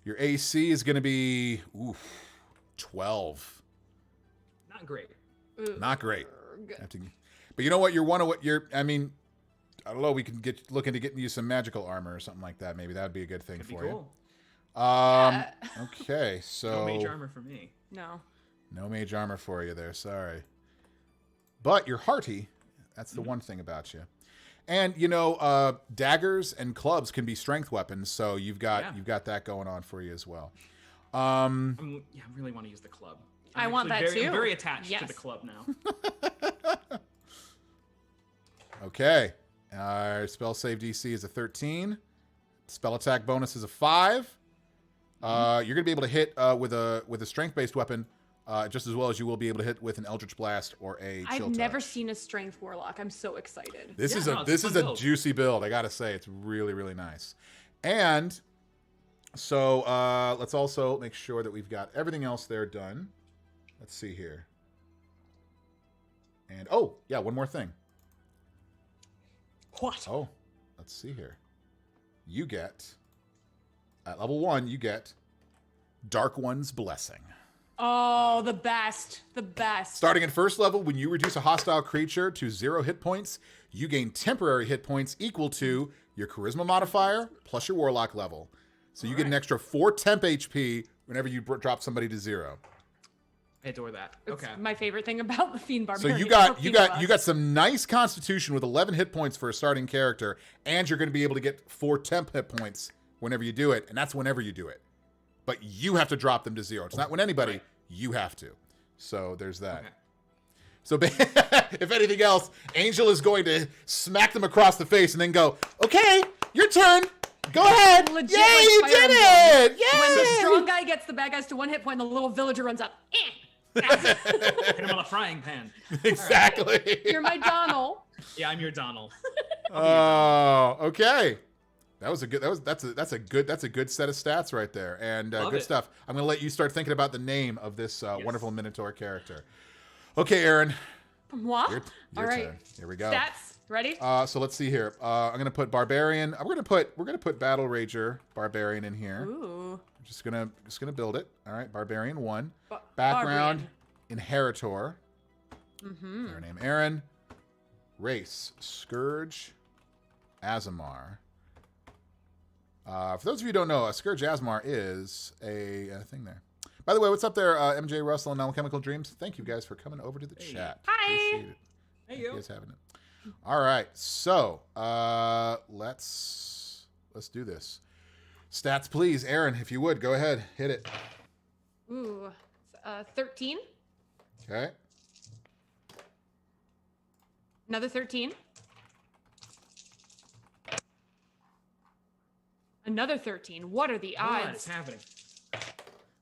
Your AC is going to be 12. Not great. Not great. But you know what? I mean, I don't know. We can look into getting you some magical armor or something like that. Maybe that would be a good thing for you. Okay, so no mage armor for me. No mage armor for you there. Sorry, but you're hearty. That's the one thing about you. And daggers and clubs can be strength weapons, so you've got that going on for you as well. I really want to use the club. I want that too. I'm very attached to the club now. Okay. Spell save DC is a 13. Spell attack bonus is a 5. You're going to be able to hit with a strength-based weapon just as well as you will be able to hit with an Eldritch Blast or a Chill I've never Touch. seen a strength warlock. I'm so excited. This is a juicy build. I got to say, it's really, really nice. And so let's also make sure that we've got everything else there done. Let's see here. And one more thing. What? Oh, let's see here. You get, at level 1, you get Dark One's Blessing. Oh, the best. The best. Starting at first level, when you reduce a hostile creature to 0 hit points, you gain temporary hit points equal to your charisma modifier plus your warlock level. So you get an extra 4 temp HP whenever you drop somebody to 0. I adore that. It's okay. my favorite thing about the Fiend Barbarian. So you got some nice constitution with 11 hit points for a starting character, and you're going to be able to get 4 temp hit points whenever you do it, and that's whenever you do it. But you have to drop them to 0. It's not when anybody, you have to. So there's that. Okay. So if anything else, Angel is going to smack them across the face and then go, "Okay, your turn. Go ahead. Legit, yay, you did it! Yay!" When the strong guy gets the bad guys to 1 hit point, the little villager runs up. Hit him on a frying pan. Exactly. Right. You're my Donald. Yeah, I'm your Donald. Oh, okay. That's a good set of stats right there, and good stuff. I'm gonna let you start thinking about the name of this wonderful Minotaur character. Okay, Aaron. What? Your all right. turn. Here we go. Stats ready? So let's see here. I'm gonna put Barbarian. We're gonna put Battle Rager Barbarian in here. Ooh. Just gonna build it. All right, Barbarian 1. Background, Inheritor. Their name Aaron. Race Scourge, Azamar. For those of you who don't know, a Scourge Azamar is a thing there. By the way, what's up there, MJ Russell and Alchemical Dreams? Thank you guys for coming over to the chat. Hi. Appreciate it. Hey, you guys having it. All right, so let's do this. Stats, please, Aaron. If you would, go ahead, hit it. Ooh, 13. Okay. Another 13. Another 13. What are the odds? What is happening?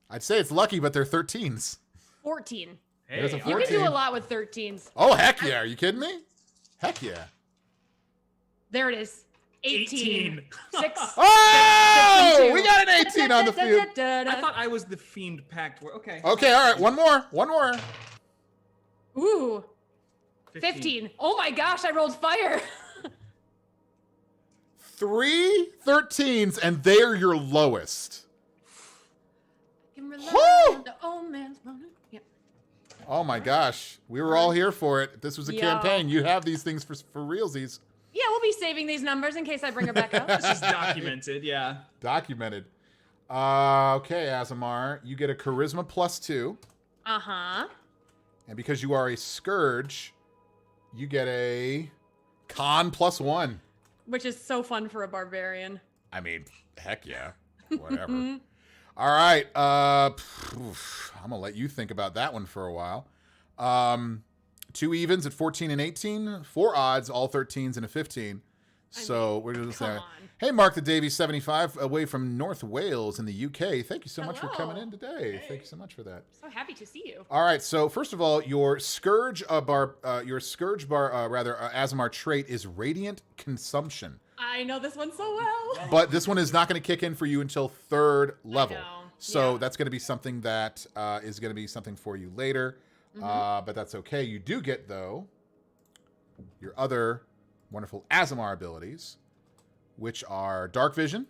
I'd say it's lucky, but they're 13s. 14. Hey, There's a You 14. can do a lot with 13s. Oh, heck yeah. Are you kidding me? Heck yeah. There it is. 18. 6. Oh! We got an 18 on the field. I thought I was the Fiend Pact. Okay. Okay, all right. One more. Ooh. 15. Oh my gosh, I rolled fire. 3 13s, and they're your lowest. Can rely Woo! on the old man's money. Yeah. Oh my gosh. We were all here for it. If this was a campaign, you have these things for realsies. Yeah, we'll be saving these numbers in case I bring her back up. This is documented, yeah. Documented. Okay, Azamar, you get a charisma +2. Uh-huh. And because you are a Scourge, you get a con +1. Which is so fun for a barbarian. I mean, heck yeah. Whatever. All right. I'm going to let you think about that one for a while. 2 evens at 14 and 18, 4 odds, all 13s and a 15. So we're just there. Hey, Mark the Davies 75 away from North Wales in the UK. Thank you so much for coming in today. Thank you so much for that. So happy to see you. All right. So first of all, your Scourge Aasimar trait is Radiant Consumption. I know this one so well. But this one is not going to kick in for you until 3rd level. So that's going to be something that is going to be something for you later. But that's okay. You do get, though, your other wonderful Aasimar abilities, which are Dark Vision.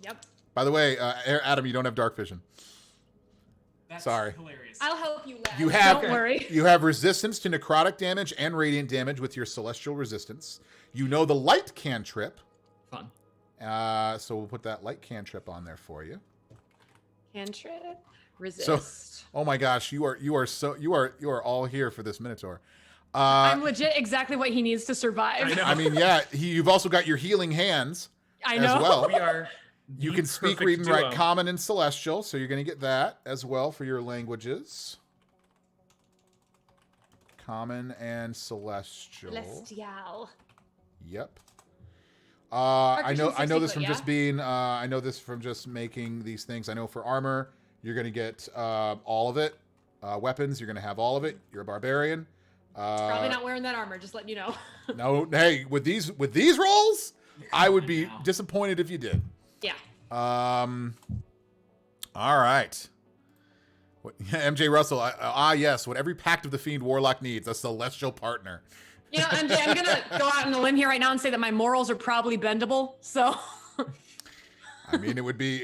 Yep. By the way, Adam, you don't have Dark Vision. That's Sorry. Hilarious. I'll help you, lad. Don't worry. You have resistance to necrotic damage and radiant damage with your celestial resistance. You know the light cantrip. Fun. So we'll put that light cantrip on there for you. Cantrip. Resist. So, oh my gosh, you are all here for this Minotaur. I'm legit exactly what he needs to survive. I mean, yeah, you've also got your healing hands as well. We are you can speak, read, and write Common and Celestial, so you're going to get that as well for your languages. Common and Celestial. Celestial. Yep. I know this from just being. I know this from just making these things. I know for armor, you're going to get all of it. Weapons, you're going to have all of it. You're a barbarian. Probably not wearing that armor. Just letting you know. No, hey, with these rolls, I would be disappointed if you did. Yeah. All right. MJ Russell. Yes. What every Pact of the Fiend Warlock needs, a celestial partner. You know, I'm gonna go out on a limb here right now and say that my morals are probably bendable. So. I mean, it would be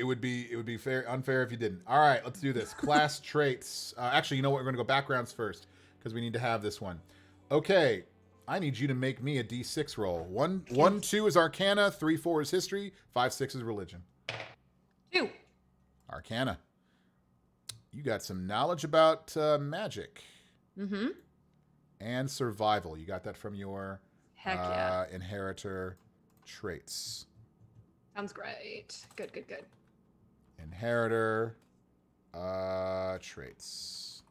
unfair if you didn't. All right, let's do this. Class traits. Actually, you know what? We're going to go backgrounds first because we need to have this one. Okay, I need you to make me a D6 roll. 1, 2 is Arcana. 3, 4 is History. 5, 6 is Religion. 2. Arcana. You got some knowledge about magic. Mm-hmm. And survival. You got that from your Heck inheritor traits. Sounds great. Good. Inheritor traits.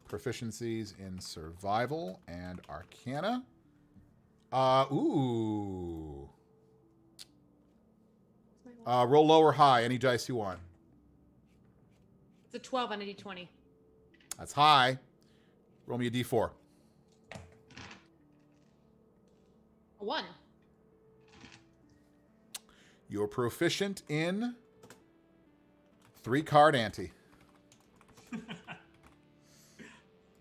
Proficiencies in survival and arcana. Ooh. Roll low or high, any dice you want. It's a 12 on a D20. That's high. Roll me a D4. A 1. You're proficient in 3-card ante.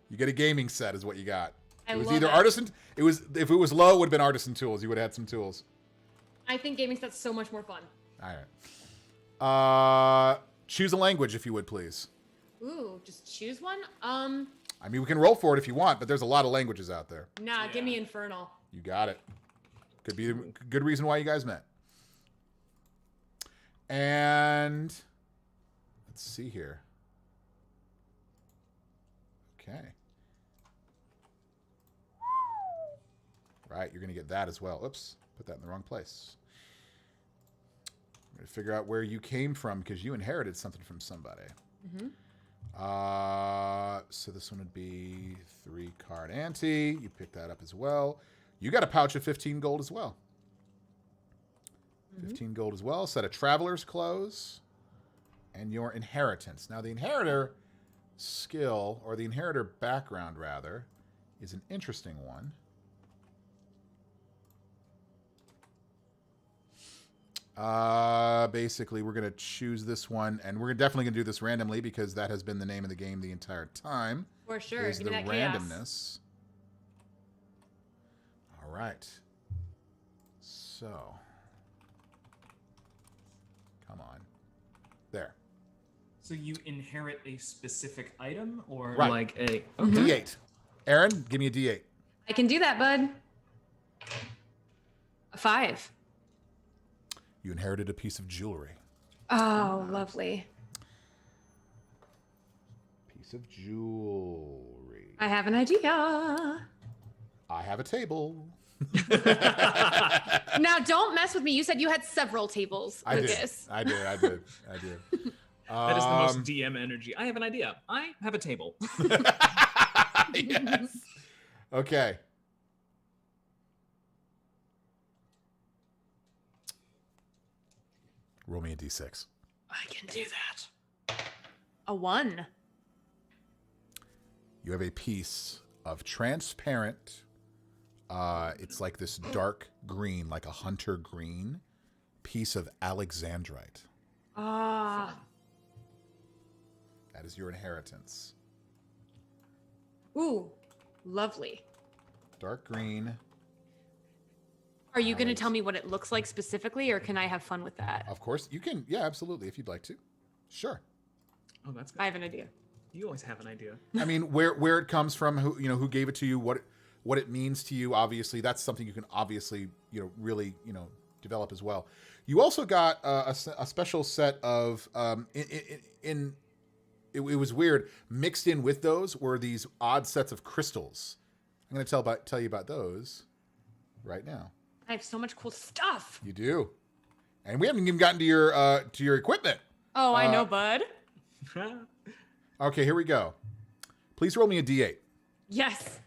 You get a gaming set is what you got. It was either artisan. If it was low, it would have been artisan tools. You would have had some tools. I think gaming set's so much more fun. All right. Choose a language if you would, please. Ooh, just choose one? I mean, we can roll for it if you want, but there's a lot of languages out there. Nah, give me Infernal. You got it. Could be a good reason why you guys met. And let's see here. Okay. Right, you're going to get that as well. Oops, put that in the wrong place. I'm going to figure out where you came from because you inherited something from somebody. Mm-hmm. So this one would be 3-card ante. You pick that up as well. You got a pouch of 15 gold as well. 15 gold as well. Set of traveler's clothes. And your inheritance. Now, the inheritor skill, or the inheritor background, rather, is an interesting one. Basically, we're going to choose this one, and we're definitely going to do this randomly because that has been the name of the game the entire time. For sure. Is the randomness. All right. So, come on. There. So you inherit a specific item, or right. like a D8. Aaron, give me a D8. I can do that, bud. A 5. You inherited a piece of jewelry. Oh, lovely. Piece of jewelry. I have an idea. I have a table. Now, don't mess with me. You said you had several tables with this. I did. That is the most DM energy. I have an idea. I have a table. Yes. Okay. Roll me a d6. I can do that. A 1. You have a piece of transparent, it's like this dark green, like a hunter green, piece of alexandrite. Ah. That is your inheritance. Ooh, lovely. Dark green. Are you going to tell me what it looks like specifically, or can I have fun with that? Of course, you can. Yeah, absolutely, if you'd like to. Sure. Oh, that's good. I have an idea. You always have an idea. I mean, where it comes from, who gave it to you, what it means to you. Obviously, that's something you can obviously really develop as well. You also got a special set of it was weird. Mixed in with those were these odd sets of crystals. I'm going to tell you about those right now. I have so much cool stuff. You do, and we haven't even gotten to your equipment. Oh, I know, bud. Okay, here we go. Please roll me a d8. Yes.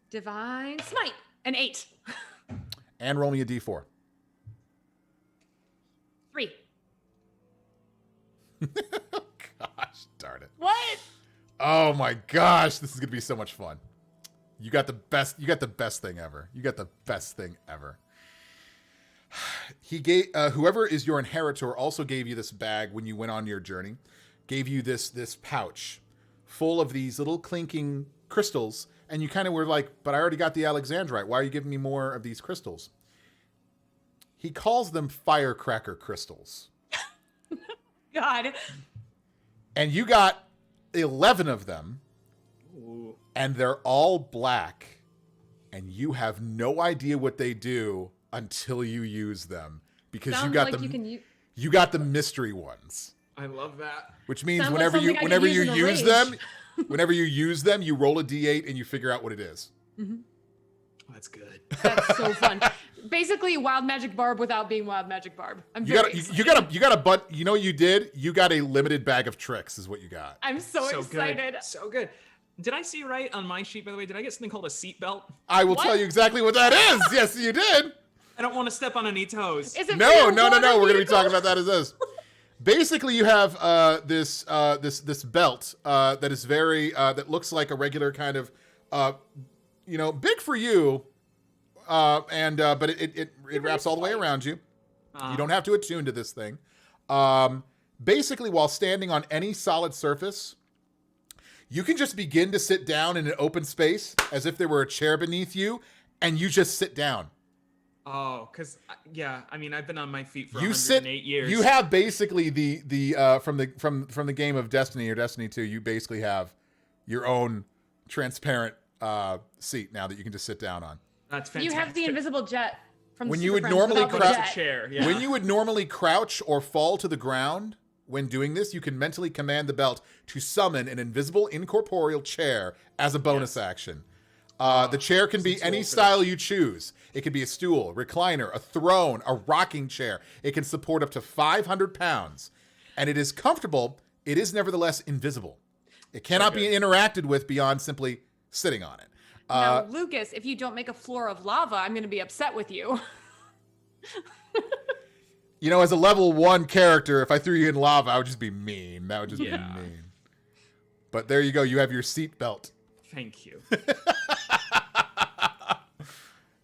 Divine Smite. An 8. And roll me a d4. 3. Gosh darn it. What? Oh my gosh, this is gonna be so much fun. You got the best thing ever. You got the best thing ever. He gave whoever is your inheritor also gave you this bag when you went on your journey. Gave you this pouch full of these little clinking crystals, and you kind of were like, but I already got the alexandrite. Why are you giving me more of these crystals? He calls them firecracker crystals. God. And you got 11 of them. Ooh. And they're all black, and you have no idea what they do until you use them, because Sounds you got like you got the mystery ones. I love that. Which means Sounds whenever like you use in a use rage. them, whenever you use them, you roll a d8 and you figure out what it is. Mm-hmm. Oh, that's good. That's so fun. Basically, Wild Magic Barb without being Wild Magic Barb. You got a but you know what you did? You got a limited bag of tricks is what you got. I'm so excited. Good. So good. Did I see right on my sheet, by the way? Did I get something called a seatbelt? I will tell you exactly what that is. Yes, you did. I don't want to step on any toes. Is it No. for your water We're going to be vehicle? talking about that as this. Basically, you have this belt that is very that looks like a regular kind of big for you, but it wraps all the way around you. You don't have to attune to this thing. Basically, while standing on any solid surface, you can just begin to sit down in an open space as if there were a chair beneath you, and you just sit down. Oh, because I mean, I've been on my feet for You 108 years. You have basically the from the game of Destiny or Destiny 2. You basically have your own transparent seat now that you can just sit down on. That's fantastic. You have the invisible jet from When the you Super would Friends normally without the crouch- jet. It's a chair. Yeah. When you would normally crouch or fall to the ground when doing this, you can mentally command the belt to summon an invisible incorporeal chair as a bonus action. The chair can be any style you choose. It can be a stool, recliner, a throne, a rocking chair. It can support up to 500 pounds. And it is comfortable. It is nevertheless invisible. It cannot be interacted with beyond simply sitting on it. Now, Lucas, if you don't make a floor of lava, I'm going to be upset with you. As a level 1 character, if I threw you in lava, I would just be mean. That would just be mean. But there you go. You have your seat belt. Thank you.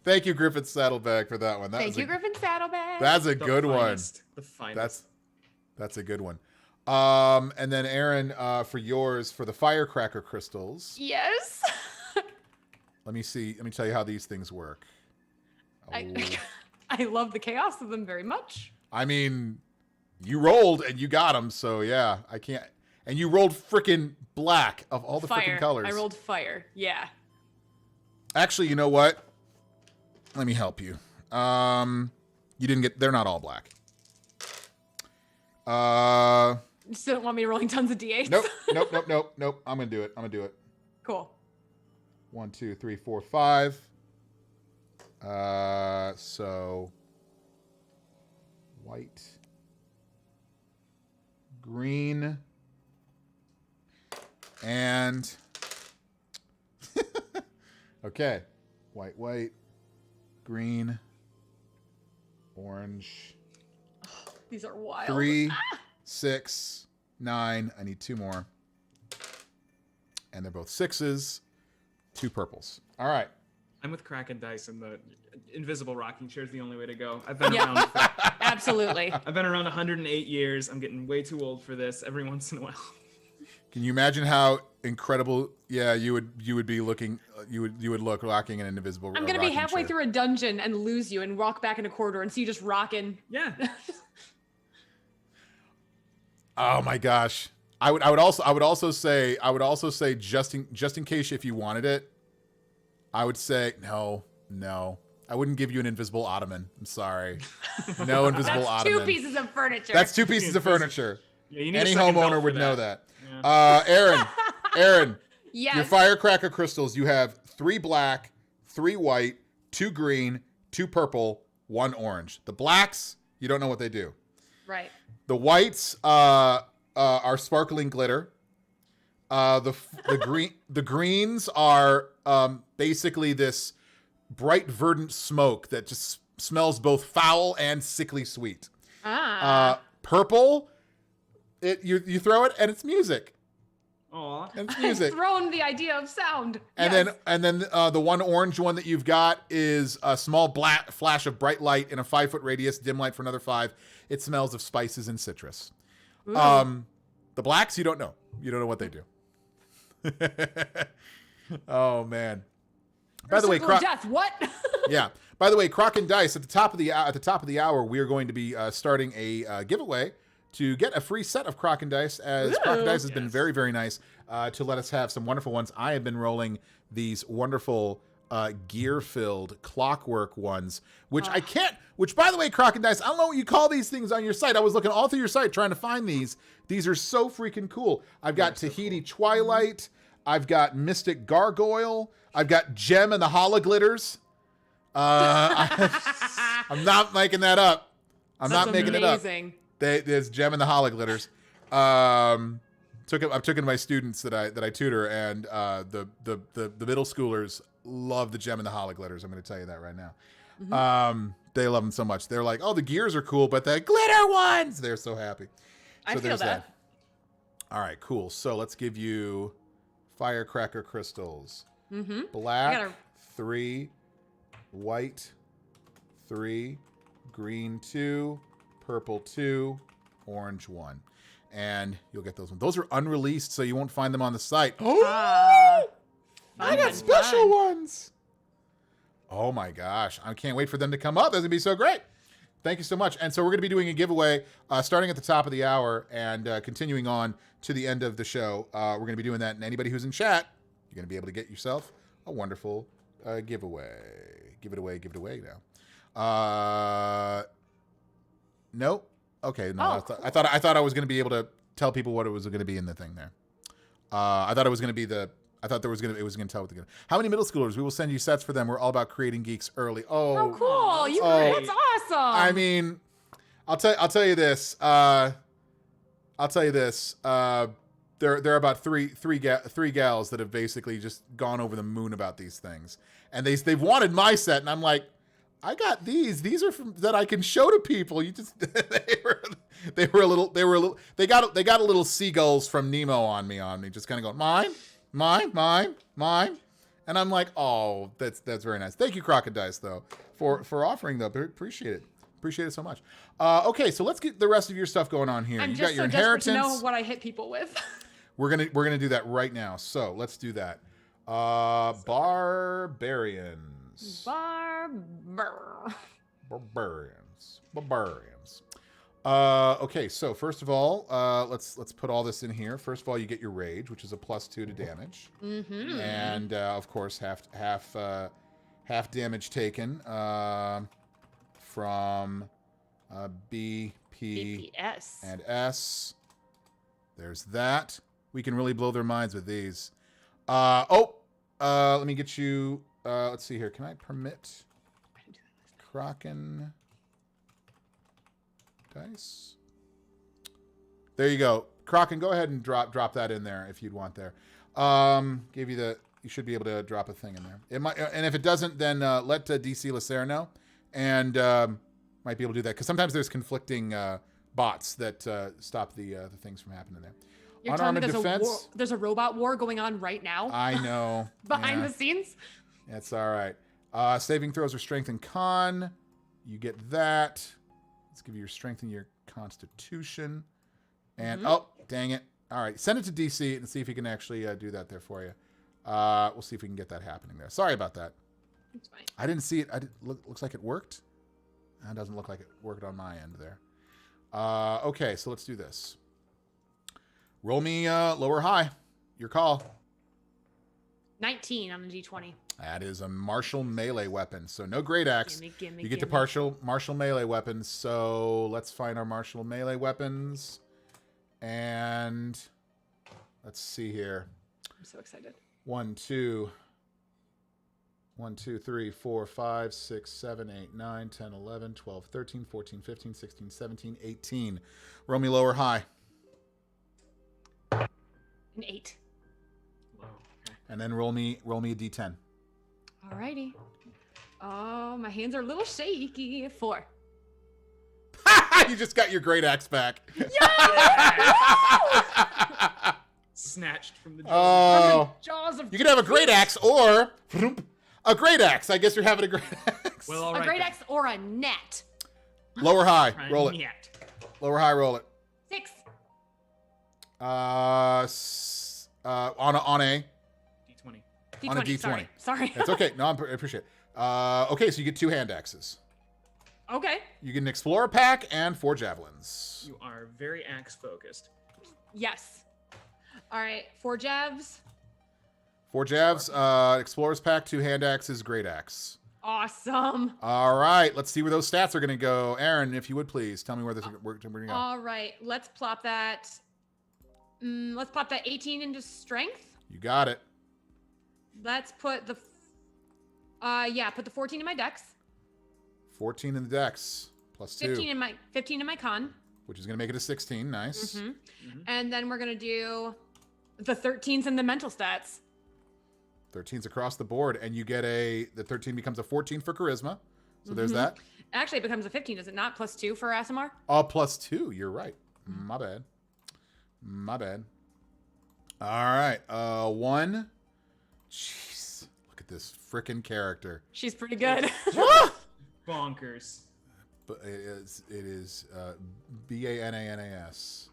Thank you, Griffin Saddlebag, for that one. Thank you, Griffin Saddlebag. That's a good Finest. one. The finest. That's a good one. And then Aaron, for yours, for the firecracker crystals. Yes. Let me see. Let me tell you how these things work. I love the chaos of them very much. I mean, you rolled and you got them, so yeah, I can't. And you rolled freaking black of all the freaking colors. I rolled fire. Yeah. Actually, you know what? Let me help you. You didn't get. They're not all black. You still don't want me rolling tons of d8s? Nope. I'm gonna do it. Cool. 1, 2, 3, 4, 5. So white, green, and okay, white, green, orange. These are wild. 3, 6, 9. I need 2 more. And they're both 6s, 2 purples. All right. I'm with Kraken Dice, and the invisible rocking chair is the only way to go. I've been around. Absolutely. I've been around 108 years. I'm getting way too old for this. Every once in a while. Can you imagine how incredible? Yeah, you would be looking. You would look rocking an invisible. I'm gonna be halfway through a dungeon and lose you and walk back in a corridor and see you just rocking. Yeah. Oh my gosh. I would also say just in case if you wanted it, I would say no. I wouldn't give you an invisible ottoman. I'm sorry. No invisible That's ottoman. 2 pieces of furniture. That's 2 pieces of furniture. Yeah, you need Any a second belt homeowner for would that. know that. Yeah. Aaron, Yes. your firecracker crystals, you have 3 black, 3 white, 2 green, 2 purple, 1 orange. The blacks, you don't know what they do. Right. The whites are sparkling glitter. The greens are basically this bright verdant smoke that just smells both foul and sickly sweet. Purple, you throw it and it's music. Aw. And it's I've music. thrown the idea of sound. And then the one orange one that you've got is a small black flash of bright light in a 5-foot radius, dim light for another 5. It smells of spices and citrus. Ooh. The blacks, you don't know. You don't know what they do. Oh man. By the way, death. What? yeah. By the way, Croc and Dice at the top of the hour, we are going to be starting a giveaway to get a free set of Croc and Dice, as Croc and Dice has been very, very nice to let us have some wonderful ones. I have been rolling these wonderful gear-filled clockwork ones, which I can't. Which, by the way, Croc and Dice, I don't know what you call these things on your site. I was looking all through your site trying to find these. These are so freaking cool. I've got Tahiti Twilight. I've got Mystic Gargoyle. I've got Gem and the Hologlitters. I'm not making that up. I'm not making it up. There's Gem and the Hologlitters. I've taken my students that I tutor, and the middle schoolers love the Gem and the Hologlitters. I'm going to tell you that right now. Mm-hmm. They love them so much. They're like, oh, the gears are cool, but the glitter ones, they're so happy. So I feel that. All right, cool. So let's give you firecracker crystals. Mm-hmm. Black 3, white 3, green 2, purple 2, orange 1. And you'll get those ones. Those are unreleased, so you won't find them on the site. Oh, I got special ones. Oh my gosh. I can't wait for them to come up. That's going to be so great. Thank you so much. And so we're going to be doing a giveaway starting at the top of the hour and continuing on to the end of the show. We're going to be doing that. And anybody who's in chat, you're going to be able to get yourself a wonderful giveaway. Give it away now. Nope. Okay. No, cool. I thought I was going to be able to tell people what it was going to be in the thing there. I thought it was going to be it was going to tell what how many middle schoolers? We will send you sets for them. We're all about creating geeks early. Oh, cool. That's awesome. I mean, I'll tell you this. There are about three gals that have basically just gone over the moon about these things, and they've wanted my set, and I'm like, I got these. These are that I can show to people. You just they got a little seagulls from Nemo on me, just kind of going mine, and I'm like, oh, that's very nice. Thank you, Croc and Dice, though, for offering though. Appreciate it so much. Okay, so let's get the rest of your stuff going on here. I'm you just got your so desperate to inheritance. know what I hit people with. We're gonna do that right now. So let's do that. Barbarians. Barbarians. Okay, so first of all, let's put all this in here. First of all, you get your rage, which is a +2 to damage, and of course half damage taken from B, P, BPS. and S. There's that. We can really blow their minds with these. Let me get you. Let's see here. Can I permit Kraken Dice? There you go. Kraken, go ahead and drop that in there if you'd want there. Gave you the... You should be able to drop a thing in there. It might, and if it doesn't, then let DC Lacer know, and might be able to do that because sometimes there's conflicting bots that stop the things from happening there. You're telling me there's a robot war going on right now? I know. Behind the scenes? That's all right. Saving throws are strength and con. You get that. Let's give you your strength and your constitution. And oh, dang it. All right. Send it to DC and see if he can actually do that there for you. We'll see if we can get that happening there. Sorry about that. It's fine. I didn't see it. Looks like it worked. That doesn't look like it worked on my end there. Okay, so let's do this. Roll me low or high. Your call. 19 on the D20. That is a martial melee weapon. So no great axe. Gimme, you get to martial melee weapons. So let's find our martial melee weapons. And let's see here. I'm so excited. 1, 2, 3, 4, 5, 6, 7, 8, 9, 10, 11, 12, 13, 14, 15, 16, 17, 18. Roll me low or high. An 8. Low. Okay. And then roll me a D10. Alrighty. Oh, my hands are a little shaky. 4. You just got your great axe back. Snatched from the jaws of you can have a great axe or a great axe. I guess you're having a great axe. Well, all right, a great axe or a net. Low or high, roll it. Net. Low or high, roll it. 6. On a D20. D20. On a D20. Sorry. That's okay. No, I appreciate it. Okay, so you get 2 hand axes. Okay. You get an explorer pack and 4 javelins. You are very axe focused. Yes. All right. 4 jabs. 4 jabs. Explorer's pack, 2 hand axes, great axe. Awesome. All right, let's see where those stats are going to go. Aaron, if you would please tell me where this is going to go. All right. Let's plop that. Let's plop that 18 into strength. You got it. Let's put the. Put the 14 in my dex. 14 in the dex, plus 2. 15 in my con. Which is going to make it a 16. Nice. Mm-hmm. And then we're going to do the 13s and the mental stats. 13's across the board, and you get the 13 becomes a 14 for charisma. So there's that. Actually, it becomes a 15, does it not? Plus 2 for Asimar? Oh, plus 2. You're right. My bad. All right. 1. Jeez. Look at this frickin' character. She's pretty good. Bonkers. But it is Bananas.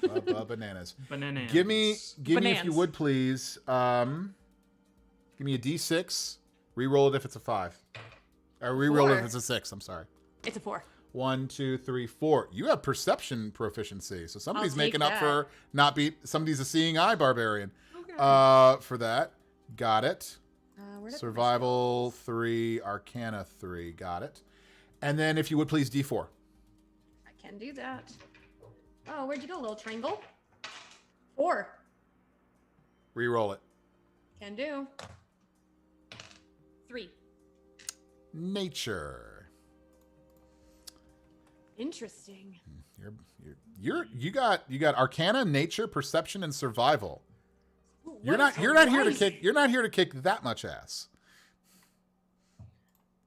Bananas. Bananas. Give me if you would please. Give me a D6. Reroll it if it's a 5. Or reroll it if it's a 6. I'm sorry. It's a 4. 1, 2, 3, 4. You have perception proficiency, so somebody's making up for somebody's a seeing eye barbarian. Okay. For that, got it. Survival 3, Arcana 3, got it. And then, if you would please, D4. I can do that. Oh, where'd you go, little triangle? 4. Reroll it. Can do. 3. Nature. Interesting. You got Arcana, Nature, Perception, and Survival. You're not here to kick that much ass.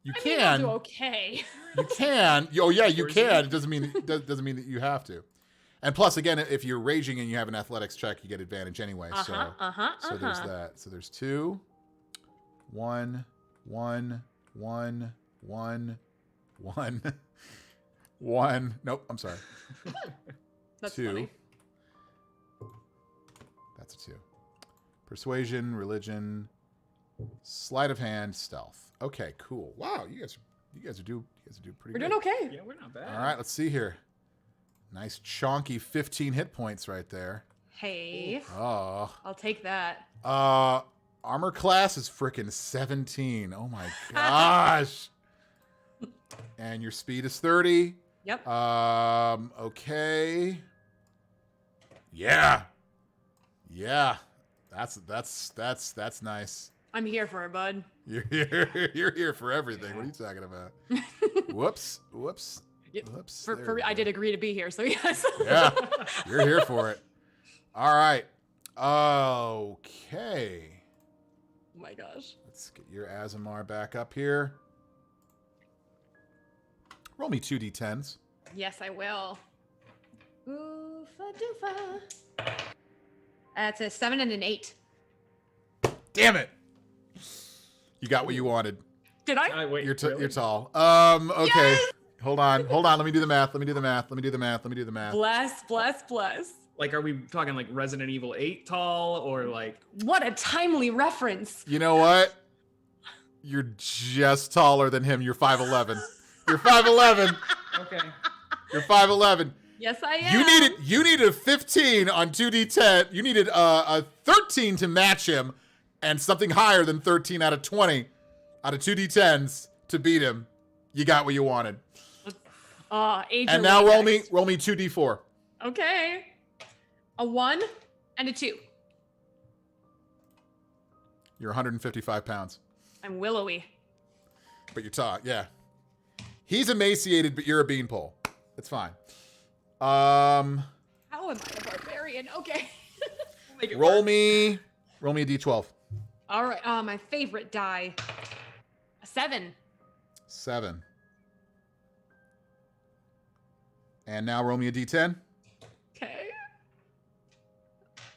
You can. I'll do okay. You can. Oh yeah, you can. It doesn't mean that you have to. And plus, again, if you're raging and you have an athletics check, you get advantage anyway. So there's that. So there's 2, 1, 1, 1, 1, 1, 1. Nope. I'm sorry. That's 2. funny. That's a 2. Persuasion, religion, sleight of hand, stealth. Okay, cool. Wow, you guys are doing pretty good. We're doing okay. Yeah, we're not bad. All right, let's see here. Nice chonky 15 hit points right there. Hey. Oh. I'll take that. Armor class is freaking 17. Oh my gosh. And your speed is 30. Yep. Okay. Yeah. That's nice. I'm here for it, bud. You're here for everything. What are you talking about? Whoops. Whoops, I did agree to be here, so yes. Yeah, you're here for it. All right. Okay. Oh my gosh. Let's get your Azamar back up here. Roll me 2d10s. Yes, I will. Oofa doofa. That's a 7 and an 8. Damn it! You got what you wanted. Did I? Wait, You're really? tall. Okay. Yes! Hold on. Let me do the math. Let me do the math. Bless. Like, are we talking like Resident Evil 8 tall or like? What a timely reference. You know what? You're just taller than him. You're 5'11". You're 5'11". Okay. You're 5'11". Yes, I am. You needed a 15 on 2d10. You needed a 13 to match him, and something higher than 13 out of 20 out of 2d10s to beat him. You got what you wanted. And now roll me 2d4. Okay. A 1 and a 2. You're 155 pounds. I'm willowy. But you're tall, yeah. He's emaciated, but you're a beanpole. It's fine. How am I a barbarian? Okay. Roll me a d12. All right. My favorite die. A 7. 7. And now roll me a d10. Okay.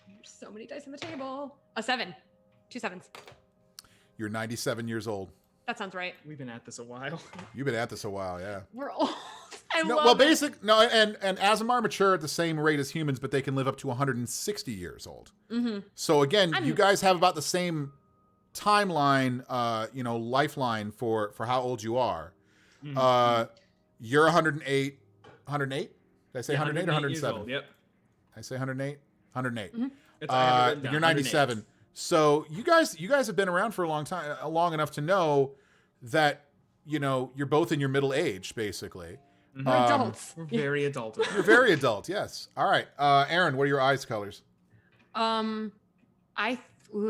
There's so many dice on the table. A 7. 2 7s. You're 97 years old. That sounds right. We've been at this a while. You've been at this a while, yeah. We're old. And Azamar mature at the same rate as humans, but they can live up to 160 years old. Mm-hmm. So again, you guys have about the same timeline, lifeline for how old you are. Mm-hmm. You're 108. 108? Did I say 108 or 107? Old, yep. I say 108? 108. Mm-hmm. You're 97. So you guys have been around for a long time, long enough to know that, you're both in your middle age, basically. Mm-hmm. We're adults. We're very adult. You're very adult, yes. All right. Aaron, what are your eyes colors? Ooh,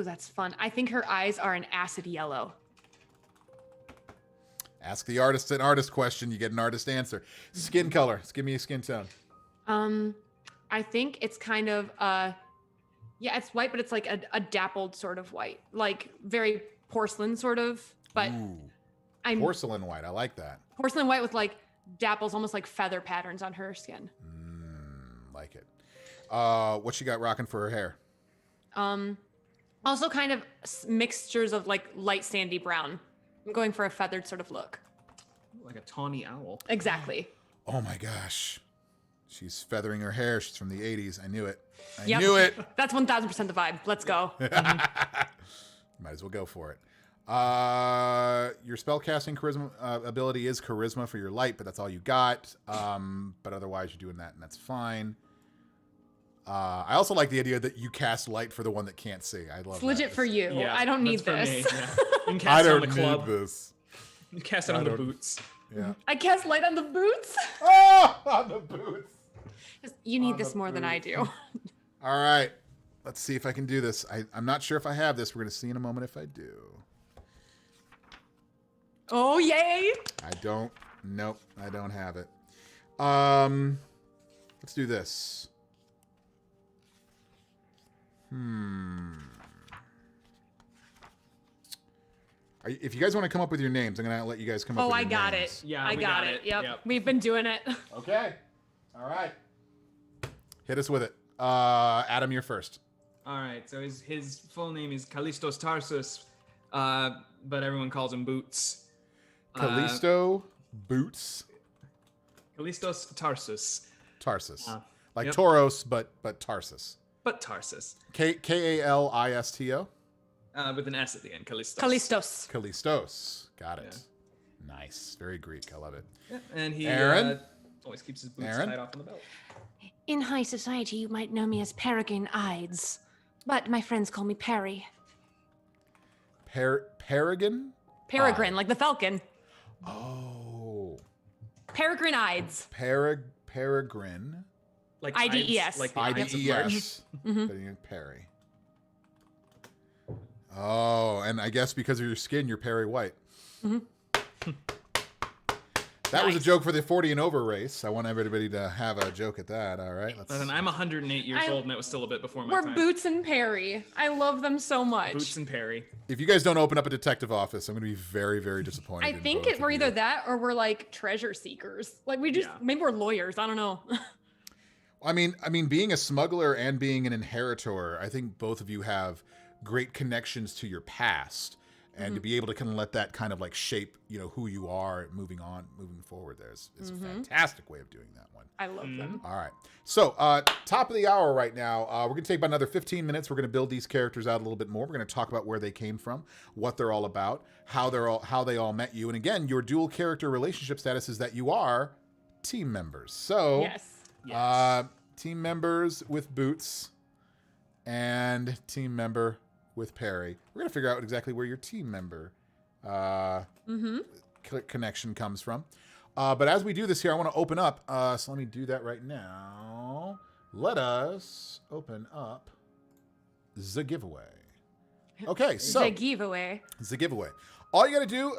that's fun. I think her eyes are an acid yellow. Ask the artist an artist question. You get an artist answer. Skin color. Just give me a skin tone. I think it's kind of, it's white, but it's like a dappled sort of white. Like very porcelain sort of, but Ooh, porcelain white. I like that. Porcelain white with like dapples, almost like feather patterns on her skin. Like it. What she got rocking for her hair? Also kind of mixtures of like light sandy brown. I'm going for a feathered sort of look. Like a tawny owl. Exactly. Oh my gosh. She's feathering her hair. She's from the 80s. I knew it. Yep. Knew it. That's 1000% the vibe. Let's go. Might as well go for it. Your spellcasting charisma ability is charisma for your light, but that's all you got. But otherwise you're doing that, and that's fine. I also like the idea that you cast light for the one that can't see. I love it's legit for you. Yeah, I don't need that's this. for me, yeah. You can cast it on the club. this. You cast it on the boots. Yeah. I cast light on the boots. Oh, on the boots. You need this more than I do. All right. Let's see if I can do this. I'm not sure if I have this. We're going to see in a moment if I do. Oh, yay. Nope, I don't have it. Let's do this. If you guys want to come up with your names, I'm going to let you guys come up with your names. Oh, I got it. Yeah, I got it. Yep. We've been doing it. Okay. All right. Hit us with it. Adam, you're first. All right. So his full name is Callistos Tarsus, but everyone calls him Boots. Callisto Boots. Callistos Tarsus. Tarsus. Like Yep. Tauros, but Tarsus. But Tarsus. Kalisto. With an S at the end. Callistos. Callistos. Callistos. Got it. Nice. Very Greek. I love it. Yeah, and he Aaron? always keeps his boots Aaron? tied off on the belt. In high society, you might know me as Peregrine Ides, but my friends call me Perry. Peregrine? Peregrine, like the falcon. Oh. Peregrine Ides. Peregrine. Like IDES. Like the Ides of March. IDES. Perry. Oh, and I guess because of your skin, you're Perry White. That was a joke for the 40 and over race. I want everybody to have a joke at that. All right. Listen, I'm 108 years old, and that was still a bit before my time. We're Boots and Perry. I love them so much. Boots and Perry. If you guys don't open up a detective office, I'm going to be very, very disappointed. I think we're either that or we're like treasure seekers. Like maybe we're lawyers. I don't know. I mean, being a smuggler and being an inheritor, I think both of you have great connections to your past. And to be able to kind of let that kind of like shape, who you are moving forward there is a fantastic way of doing that one. I love them. All right. So top of the hour right now. We're going to take about another 15 minutes. We're going to build these characters out a little bit more. We're going to talk about where they came from, what they're all about, how they all met you. And again, your dual character relationship status is that you are team members. So team members with Boots and team member with Perry. We're going to figure out exactly where your team member connection comes from. But as we do this here, I want to open up. So let me do that right now. Let us open up the giveaway. Okay, so the giveaway. All you got to do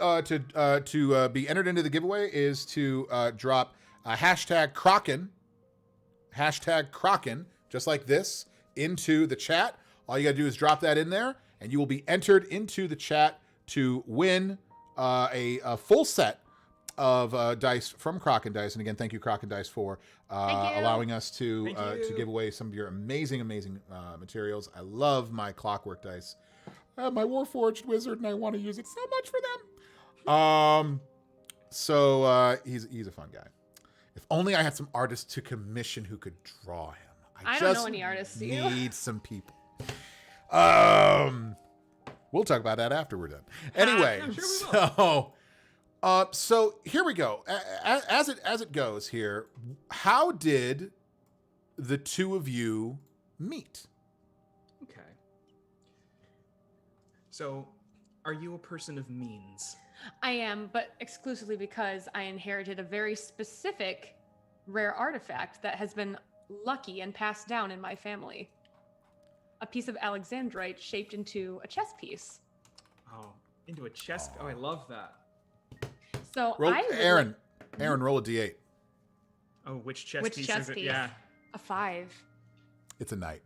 to be entered into the giveaway is to drop hashtag Kraken, just like this, into the chat. All you got to do is drop that in there, and you will be entered into the chat to win a full set of dice from Kraken Dice. And again, thank you, Kraken Dice, for allowing us to give away some of your amazing materials. I love my clockwork dice. I have my Warforged wizard, and I want to use it so much for them. So he's a fun guy. If only I had some artists to commission who could draw him. I don't know any artists. Need some people. We'll talk about that after we're done. Anyway, so here we go. As it goes here, how did the two of you meet? Okay. So, are you a person of means? I am, but exclusively because I inherited a very specific rare artifact that has been lucky and passed down in my family. A piece of alexandrite shaped into a chess piece. Oh, into a chess. Oh, I love that. So Aaron, roll a d8. Oh, which chess piece is it? Yeah. A 5. It's a knight.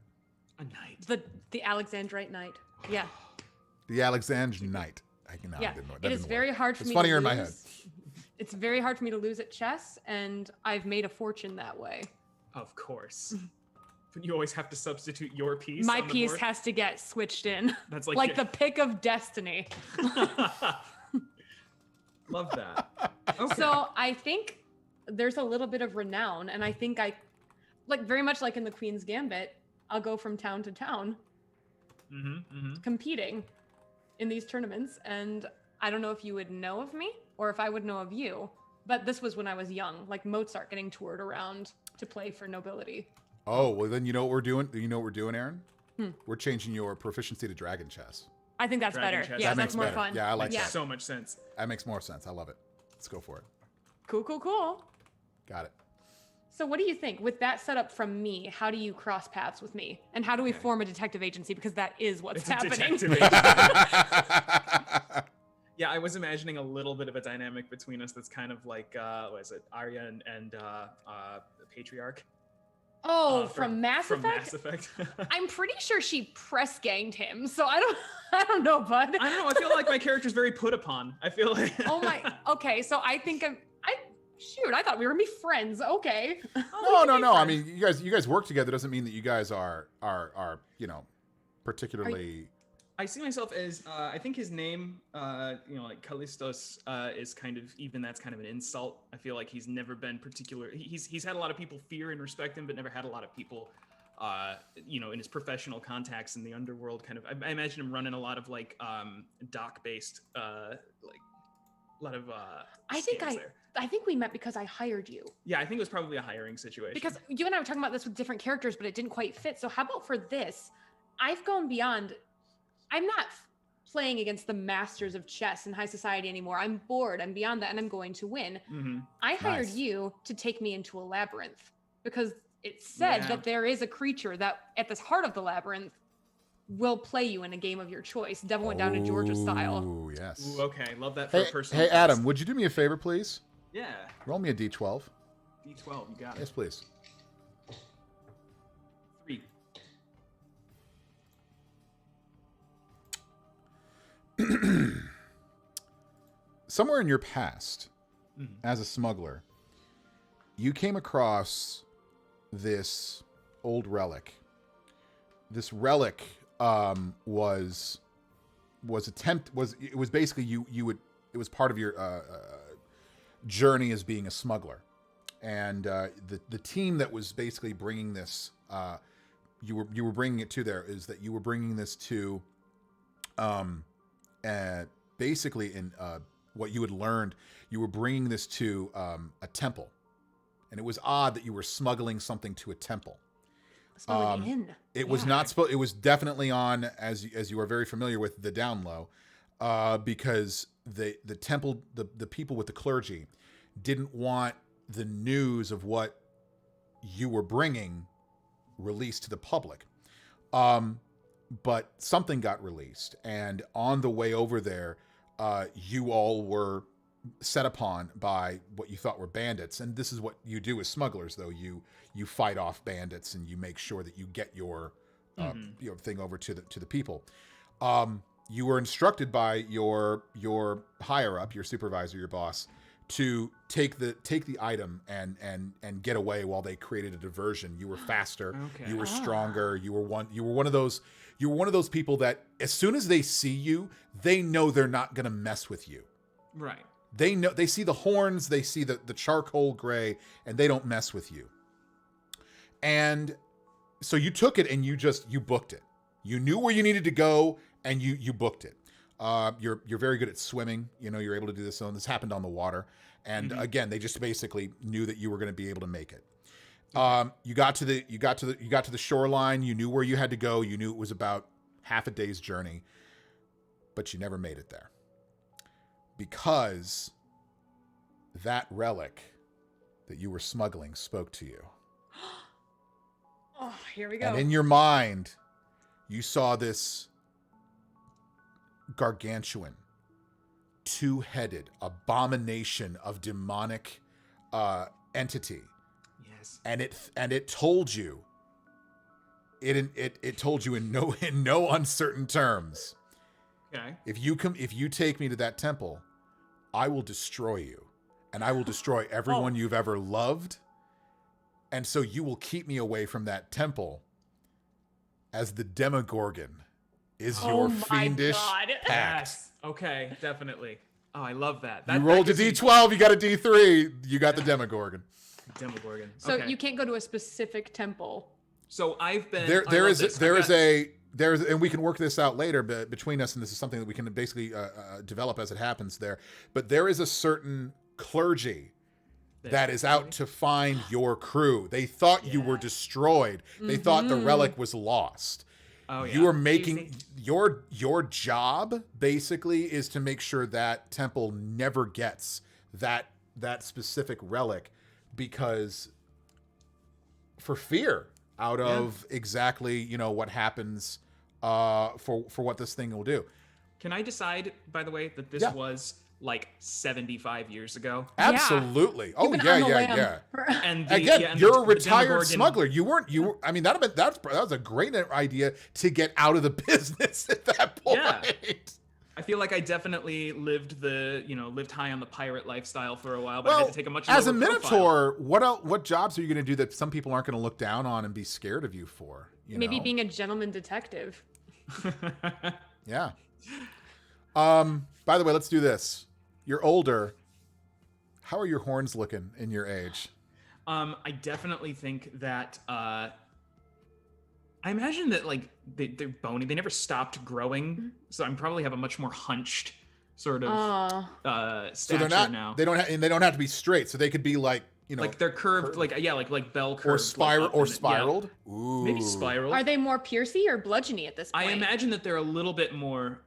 A knight. The alexandrite knight. Yeah. The Alexandrite Knight. It is very hard for me to lose. It's funnier in my head. It's very hard for me to lose at chess, and I've made a fortune that way. Of course. But you always have to substitute your piece. My piece has to get switched in. That's like the pick of destiny. Love that. Okay. So I think there's a little bit of renown, and I think very much like in the Queen's Gambit, I'll go from town to town competing in these tournaments, and I don't know if you would know of me or if I would know of you, but this was when I was young, like Mozart getting toured around to play for nobility. Oh, well then you know what we're doing? You know what we're doing, Aaron? We're changing your proficiency to dragon chess. I think that's better. Yeah, that's more fun. Yeah, I like that. Makes so much sense. That makes more sense. I love it. Let's go for it. Cool. Got it. So what do you think? With that setup from me, how do you cross paths with me? And how do we form a detective agency? Because that is what's happening. Yeah, I was imagining a little bit of a dynamic between us that's kind of like, what is it, Arya and the Patriarch? Oh, from Mass Effect? From Mass Effect. I'm pretty sure she press ganged him, so I don't know, bud. I don't know. I feel like my character's very put upon. I feel like. Oh my. Okay, so I think I thought we were gonna be friends. Okay. No. I mean, you guys work together doesn't mean that you guys are particularly. I see myself as I think his name, like Callistos, is kind of that's kind of an insult. I feel like he's never been he's had a lot of people fear and respect him, but never had a lot of people, in his professional contacts in the underworld. Kind of, I imagine him running a lot of like doc-based, a lot of. I think we met because I hired you. Yeah, I think it was probably a hiring situation. Because you and I were talking about this with different characters, but it didn't quite fit. So how about for this? I've gone beyond. I'm not playing against the masters of chess in high society anymore. I'm bored. I'm beyond that, and I'm going to win. I hired you to take me into a labyrinth because it said that there is a creature that at the heart of the labyrinth will play you in a game of your choice. Devil Went Down to Georgia style. Oh, yes. Ooh, okay. Love that for a person. Hey, Adam, would you do me a favor, please? Yeah. Roll me a d12. D12, you got it. Yes, please. 3. Somewhere in your past, as a smuggler, you came across this old relic. This relic was basically it was part of your journey as being a smuggler, and the team that was basically bringing this you were bringing it to there is that you were bringing this to basically in what you had learned, you were bringing this to a temple, and it was odd that you were smuggling something to a temple. It was not it was definitely on, as you are very familiar with, the down low, because the temple, the people with the clergy didn't want the news of what you were bringing released to the public. But something got released, and on the way over there, you all were set upon by what you thought were bandits. And this is what you do as smugglers, though. You fight off bandits, and you make sure that you get your thing over to the people. You were instructed by your higher up, your supervisor, your boss, to take the item and get away while they created a diversion. You were faster, you were stronger, you were one of those people that as soon as they see you, they know they're not going to mess with you. Right. They know, they see the horns, they see the charcoal gray, and they don't mess with you. And so you took it and you booked it. You knew where you needed to go, and you booked it. You're very good at swimming. You know, you're able to do this. This happened on the water. And again, they just basically knew that you were going to be able to make it. You got to the shoreline. You knew where you had to go. You knew it was about half a day's journey, but you never made it there because that relic that you were smuggling spoke to you. Oh, here we go. And in your mind, you saw this gargantuan, two-headed abomination of demonic entity. Yes. And it told you it told you in no uncertain terms. Okay. If you take me to that temple, I will destroy you, and I will destroy everyone you've ever loved. And so you will keep me away from that temple, as the Demogorgon is your fiendish pact. Yes. Okay, definitely. Oh, I love that. You rolled a D12, you got a D3, you got the Demogorgon. Demogorgon. So okay. you can't go to a specific temple. So I've been there is and we can work this out later, but between us, and this is something that we can basically develop as it happens there. But there is a certain clergy that is out to find your crew. They thought you were destroyed. They thought the relic was lost. Oh, yeah. You are making your job basically is to make sure that temple never gets that specific relic, because for fear out of exactly what happens for what this thing will do. Can I decide, by the way, that this was like 75 years ago? Absolutely. Yeah. Oh yeah. And you're a retired smuggler. I mean, that was a great idea to get out of the business at that point. Yeah. I feel like I definitely lived high on the pirate lifestyle for a while, but I had to take a much lower as a Minotaur, profile. what jobs are you going to do that some people aren't going to look down on and be scared of you for? Maybe being a gentleman detective. Yeah. By the way, let's do this. You're older. How are your horns looking in your age? I definitely think that I imagine that like they're bony. They never stopped growing, so I probably have a much more hunched sort of stature so they're not now. They don't have to be straight, so they could be like like they're curved, like bell curved, or spiraled. Yeah. Ooh. Maybe spiraled. Are they more piercy or bludgeony at this point? I imagine that they're a little bit more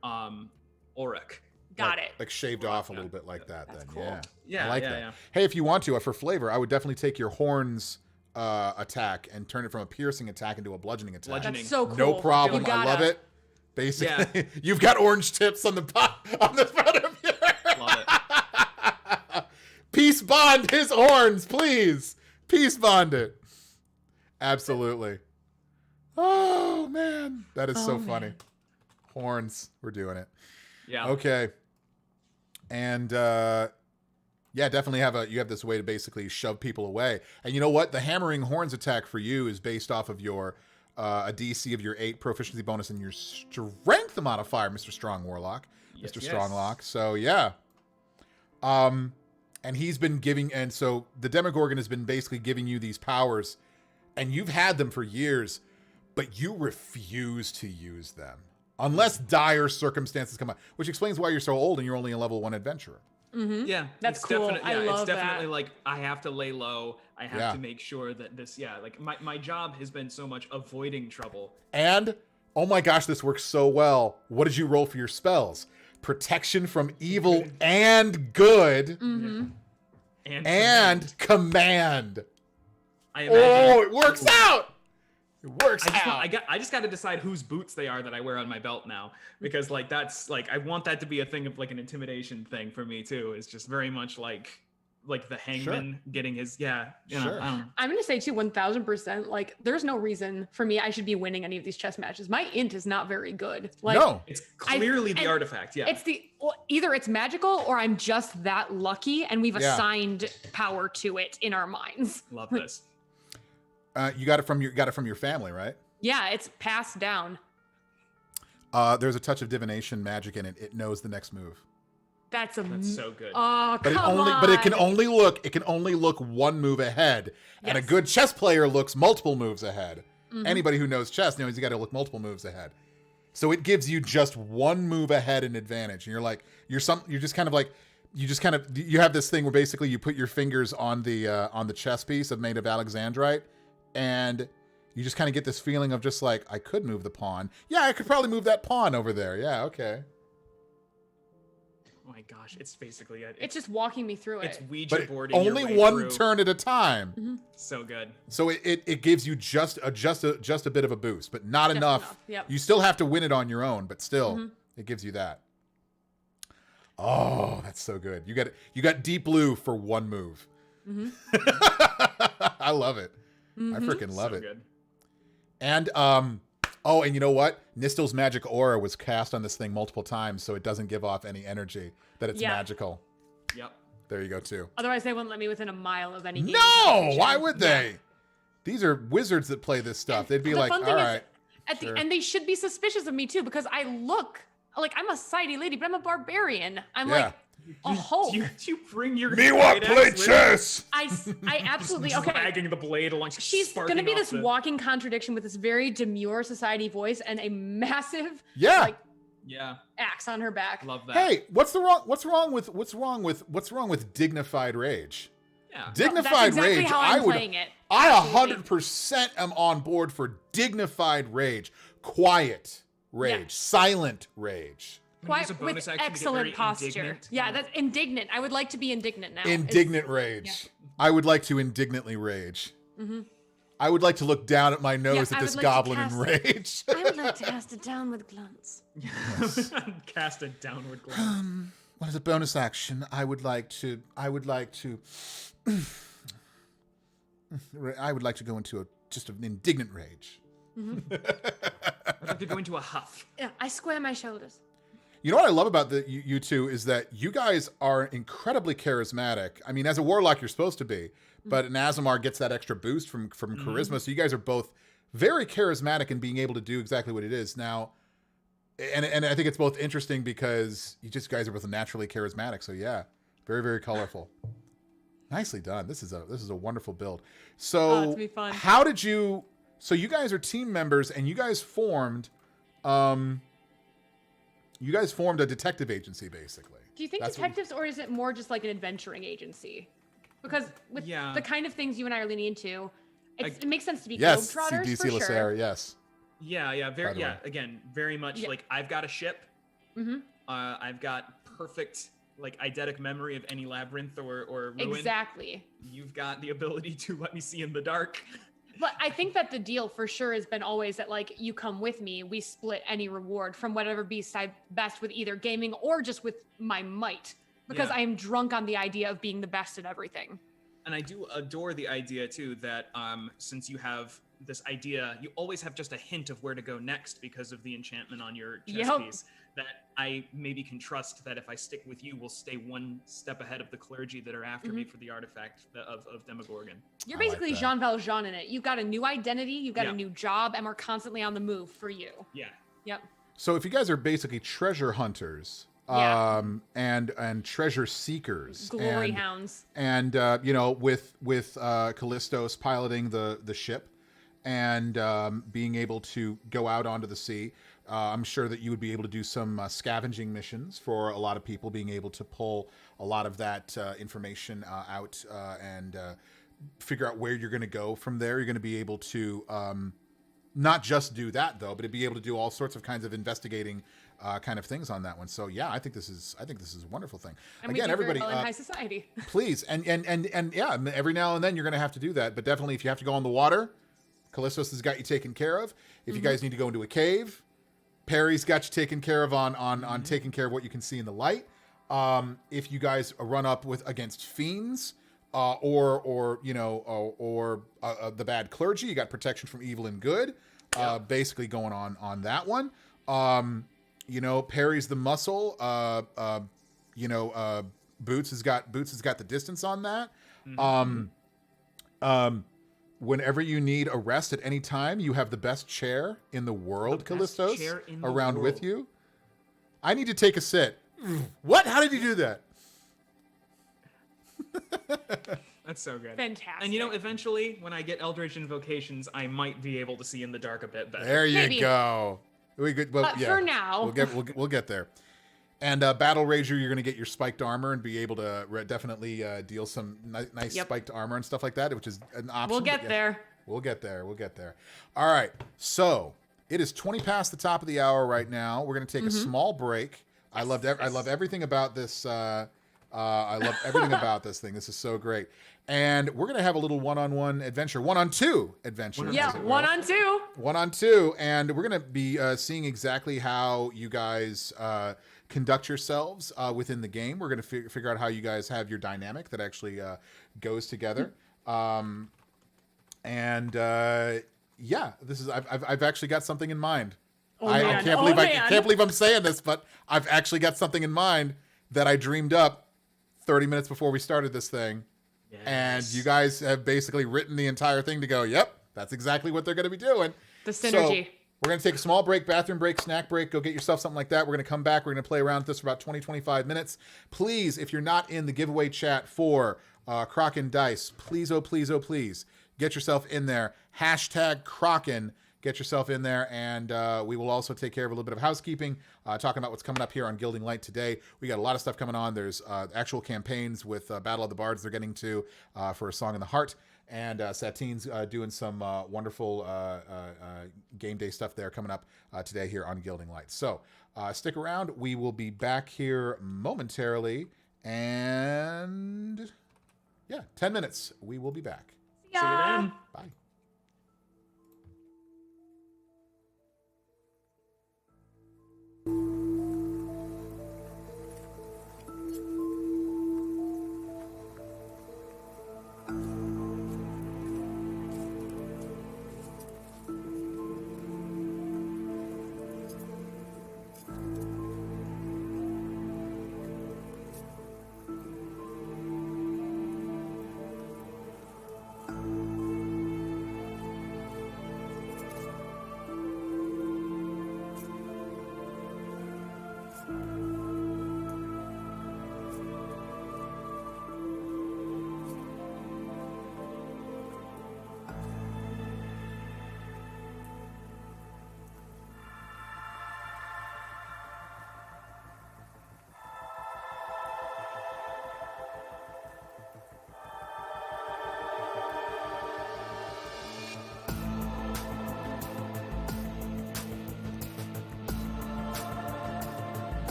auric. Got it. Like shaved off a little bit like that. That's then cool. Yeah, I like that. Yeah. Hey, if you want to, for flavor, I would definitely take your horns attack and turn it from a piercing attack into a bludgeoning attack. That's so cool. No problem. I love it. Basically, you've got orange tips on the front of your. Love it. Peace, bond his horns, please. Peace bond it. Absolutely. Oh, man. That is so funny. Horns. We're doing it. Yeah. Okay. And, yeah, definitely you have this way to basically shove people away. And you know what? The hammering horns attack for you is based off of your a DC of your 8 proficiency bonus and your strength modifier, Mr. Strong Warlock. Yes, Mr. yes. Stronglock. So yeah. And he's been giving, and so the Demogorgon has been basically giving you these powers, and you've had them for years, but you refuse to use them unless dire circumstances come up, which explains why you're so old and you're only a level 1 adventurer. Mm-hmm. Yeah, that's it's cool. Definitely, I love it's definitely that. like I have to lay low. I have to make sure that this. Yeah, like my job has been so much avoiding trouble. And oh my gosh, this works so well. What did you roll for your spells? Protection from evil and good, and command. I imagine, it works out. It works out. I just got to decide whose boots they are that I wear on my belt now, because like that's like I want that to be a thing of like an intimidation thing for me too. It's just very much like the hangman getting his you know, Sure. I don't know. I'm gonna say too, 1000%. Like, there's no reason for me I should be winning any of these chess matches. My int is not very good. Like, No. It's clearly the artifact. Yeah, it's either it's magical or I'm just that lucky, and we've assigned power to it in our minds. love this. You got it from your family, right? Yeah, it's passed down. There's a touch of divination magic in it. It knows the next move. That's so good. Oh, But come on. but it can only look one move ahead. And a Yes. good chess player looks multiple moves ahead. Anybody who knows chess knows you got to look multiple moves ahead. So it gives you just one move ahead in advantage. And you're like, you have this thing where basically you put your fingers on the chess piece made of Alexandrite, and you just kind of get this feeling of just like, I could move the pawn. Yeah, I could probably move that pawn over there. Yeah, okay. Oh my gosh, it's basically It's just walking me through it's it. Ouija But boarding your only way one through. turn at a time. So good. So it gives you just a bit of a boost, but not enough. Yep. You still have to win it on your own, but still it gives you that. Oh, that's so good. You got deep blue for one move. I love it. I freaking love So it. good. And and you know what? Nistel's magic aura was cast on this thing multiple times, so it doesn't give off any energy that it's magical. Yep. There you go too. Otherwise, they wouldn't let me within a mile of any game. No, why would they? These are wizards that play this stuff. They'd be The like, fun all thing is, right. at the end, they should be suspicious of me too, because I look like I'm a sidey lady, but I'm a barbarian. I'm like a Hulk. Do you bring your Me want great play axe with chess. I absolutely you? okay. Dragging the blade along. She's sparking gonna be off this the- walking contradiction with this very demure society voice and a massive Yeah. Yeah, axe on her back. love that. Hey, what's wrong with dignified rage? Yeah. Dignified That's exactly rage. how I'm playing it. I Absolutely. 100% am on board for dignified rage, quiet rage, Yeah. silent rage, Use a Quite bonus with action to get excellent very posture. indignant. Yeah, that's indignant. I would like to be indignant now. indignant rage. I would like to indignantly rage. I would like to look down at my nose Yeah, at I this would like to goblin in cast- rage. I would like to cast a downward glance. Cast a downward glance. What is a bonus action? I would like to go into just an indignant rage. I'd like to go into a huff. Yeah, I square my shoulders. You know what I love about you two is that you guys are incredibly charismatic. I mean, as a warlock, you're supposed to be, but an Azamar gets that extra boost from charisma. So you guys are both very charismatic in being able to do exactly what it is now. And I think it's both interesting because you guys are both naturally charismatic. So yeah, very, very colorful. Nicely done. This is a wonderful build. So it's gonna be fun. how did you? So you guys are team members, and you guys formed a detective agency, basically. Do you think That's what- detectives, or is it more just like an adventuring agency? Because with the kind of things you and I are leaning into, it makes sense to be Yes, globetrotters DC for Lacerre, sure. yes. Yeah, By very the way. again, very much like I've got a ship. I've got perfect like eidetic memory of any labyrinth or ruin. Exactly. You've got the ability to let me see in the dark. But I think that the deal for sure has been always that, like, you come with me, we split any reward from whatever beast I best with either gaming or just with my might. because I am drunk on the idea of being the best at everything. And I do adore the idea too that since you have this idea, you always have just a hint of where to go next because of the enchantment on your chess piece. That I maybe can trust that if I stick with you, we'll stay one step ahead of the clergy that are after me for the artifact of Demogorgon. You're basically Jean Valjean in it. You've got a new identity, you've got a new job, and we're constantly on the move for you. Yeah. Yep. So if you guys are basically treasure hunters, and treasure seekers, glory hounds, and you know, with Callistos piloting the ship and being able to go out onto the sea, I'm sure that you would be able to do some scavenging missions for a lot of people, being able to pull a lot of that information out and figure out where you're going to go from there. You're going to be able to not just do that though, but to be able to do all sorts of kinds of investigating kind of things on that one. So yeah, I think this is a wonderful thing. And again, everybody in high society. Please, and yeah, every now and then you're going to have to do that. But definitely, if you have to go on the water, Callistos has got you taken care of. If you guys need to go into a cave, Perry's got you taken care of on taking care of what you can see in the light. If you guys run up against fiends, or the bad clergy, you got protection from evil and good. Basically going on that one. You know, Perry's the muscle. Boots has got the distance on that. Whenever you need a rest at any time, you have the best chair in the world, Callistos, around with you. I need to take a sit. What? How did you do that? That's so good. Fantastic. And you know, eventually, when I get Eldritch Invocations, I might be able to see in the dark a bit better. There you go. For now, we'll get there. And Battle Rager, you're going to get your spiked armor and be able to definitely deal some nice spiked armor and stuff like that, which is an option. We'll get there. We'll get there. All right. So it is 20 past the top of the hour right now. We're going to take a small break. I love everything about this. I love everything about this thing. This is so great. And we're going to have a little one-on-one adventure, one-on-two adventure. Yeah, one-on-two. One-on-two. And we're going to be seeing exactly how you guys conduct yourselves within the game. We're going to figure out how you guys have your dynamic that actually goes together. This is I've actually got something in mind. I can't believe I'm saying this, but I've actually got something in mind that I dreamed up 30 minutes before we started this thing. Yes. And you guys have basically written the entire thing to go, yep, that's exactly what they're going to be doing. The synergy. So we're going to take a small break, bathroom break, snack break, go get yourself something like that. We're going to come back. We're going to play around with this for about 20, 25 minutes. Please, if you're not in the giveaway chat for Kraken Dice, please, oh, please, get yourself in there. # Kraken. Get yourself in there, and we will also take care of a little bit of housekeeping, talking about what's coming up here on Gilding Light today. We got a lot of stuff coming on. There's actual campaigns with Battle of the Bards they're getting to for A Song in the Heart, and Satine's doing some wonderful game day stuff there coming up today here on Gilding Light. So stick around. We will be back here momentarily, and 10 minutes. We will be back. Yeah. See you then. Bye.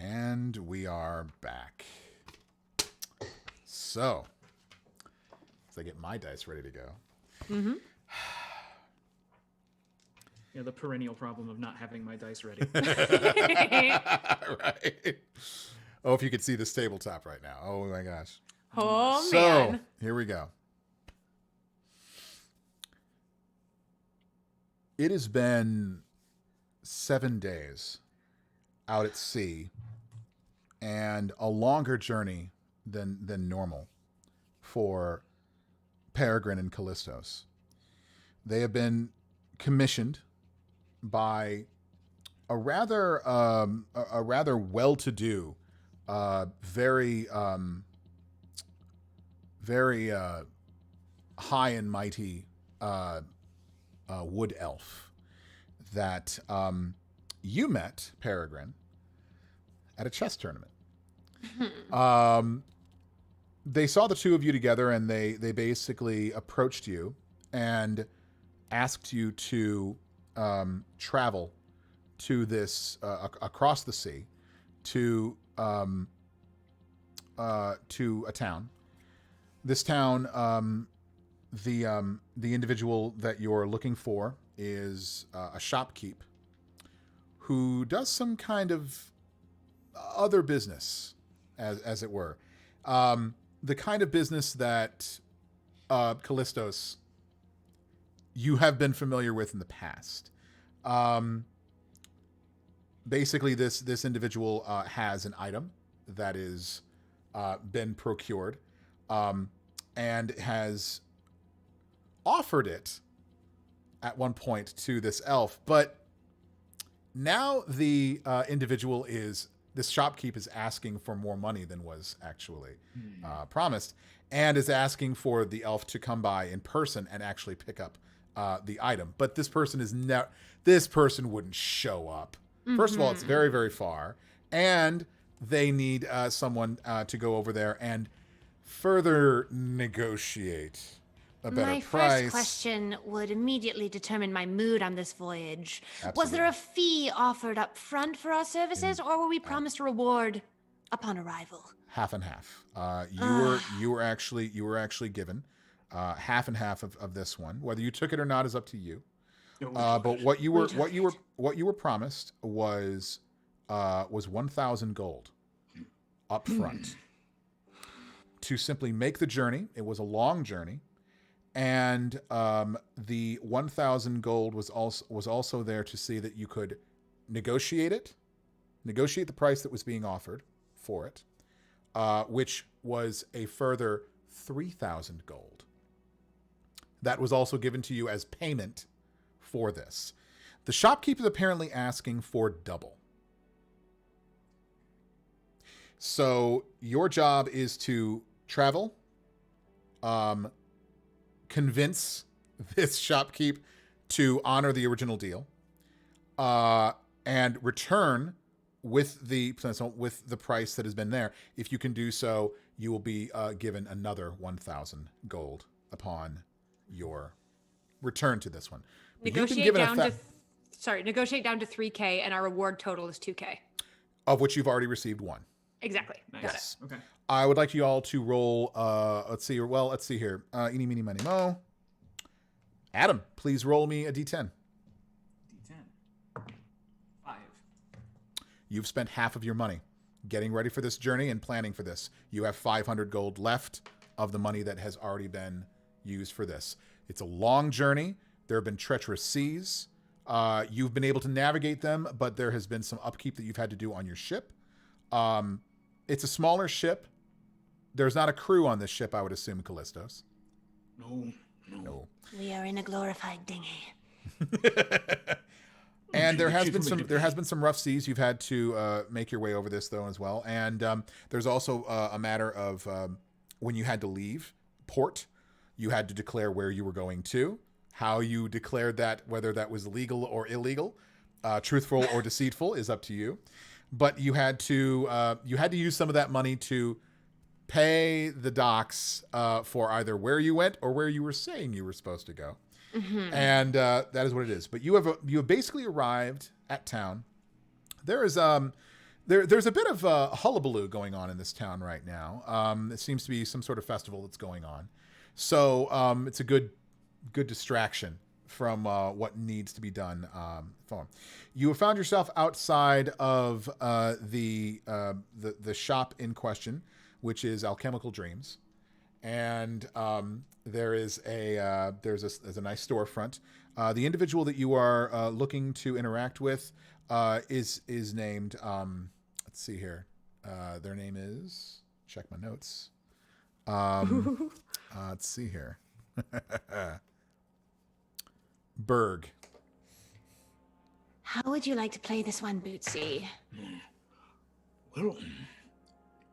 And we are back. So, as I get my dice ready to go. Mm-hmm. Yeah, the perennial problem of not having my dice ready. Right. Oh, if you could see this tabletop right now. Oh my gosh. Oh, so, man. Here we go. It has been 7 days out at sea and a longer journey than normal for Peregrine and Callistos. They have been commissioned by a rather well-to-do, very high and mighty wood elf that you met, Peregrine, at a chess tournament. They saw the two of you together, and they basically approached you and asked you to travel to this across the sea to a town. This town, the individual that you're looking for is a shopkeep who does some kind of other business, as it were. The kind of business that Callistos, you have been familiar with in the past. Basically, this individual has an item that is been procured and has offered it at one point to this elf, but now the individual this shopkeep is asking for more money than was actually promised, and is asking for the elf to come by in person and actually pick up the item. But this person this person wouldn't show up. Mm-hmm. First of all, it's very, very far, and they need someone to go over there and further negotiate a better my price. First question would immediately determine my mood on this voyage. Absolutely. Was there a fee offered up front for our services, or were we promised a reward upon arrival? Half and half. You were actually given half and half of this one. Whether you took it or not is up to you. But what you were promised was 1,000 gold up front to simply make the journey. It was a long journey. And the 1,000 gold was also there to see that you could negotiate the price that was being offered for it, which was a further 3,000 gold. That was also given to you as payment for this. The shopkeep is apparently asking for double. So your job is to travel, convince this shopkeep to honor the original deal, and return with the price that has been there. If you can do so, you will be given another 1,000 gold upon your return to this one. Negotiate down to 3K, and our reward total is 2K. Of which you've already received one. Exactly. Nice. Got it. Okay. I would like you all to roll, let's see here. Eeny, meeny, miny, mo. Adam, please roll me a D10. D10. 5. You've spent half of your money getting ready for this journey and planning for this. You have 500 gold left of the money that has already been used for this. It's a long journey. There have been treacherous seas. You've been able to navigate them, but there has been some upkeep that you've had to do on your ship. It's a smaller ship. There's not a crew on this ship, I would assume, Callistos. No. We are in a glorified dinghy. And there has been some rough seas. You've had to make your way over this though as well. And there's also a matter of when you had to leave port, you had to declare where you were going to, how you declared that, whether that was legal or illegal, truthful or deceitful is up to you. But you had to use some of that money to pay the docks for either where you went or where you were saying you were supposed to go. Mm-hmm. And that is what it is. But you have basically arrived at town. There is There's a bit of hullabaloo going on in this town right now. It seems to be some sort of festival that's going on. So it's a good distraction from what needs to be done. You have found yourself outside of the shop in question, which is Alchemical Dreams, and there's a nice storefront. The individual that you are looking to interact with is named. Let's see here. Their name is. Check my notes. Let's see here. Berg. How would you like to play this one, Bootsy? Well,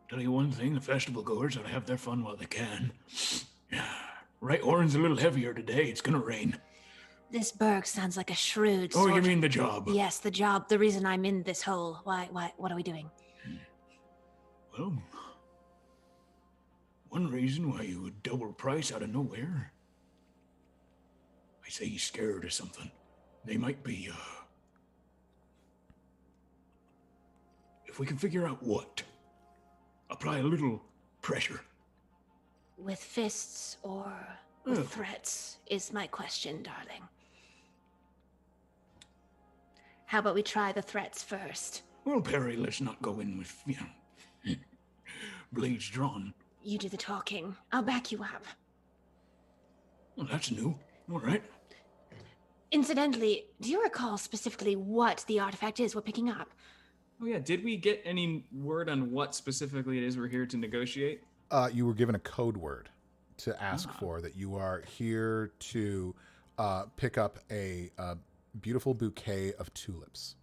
tell you one thing, the festival goers ought to have their fun while they can. Yeah, right horn's a little heavier today. It's gonna rain. This Berg sounds like a shrewd Oh, sort you mean the job? Yes, the job. The reason I'm in this hole. Why, what are we doing? Well, one reason why you would double price out of nowhere. I say he's scared or something. They might be, if we can figure out what, apply a little pressure. With fists or with threats is my question, darling. How about we try the threats first? Well, Perry, let's not go in with, blades drawn. You do the talking. I'll back you up. Well, that's new. All right. Incidentally, do you recall specifically what the artifact is we're picking up? Oh yeah, did we get any word on what specifically it is we're here to negotiate? You were given a code word to ask for, that you are here to pick up a beautiful bouquet of tulips.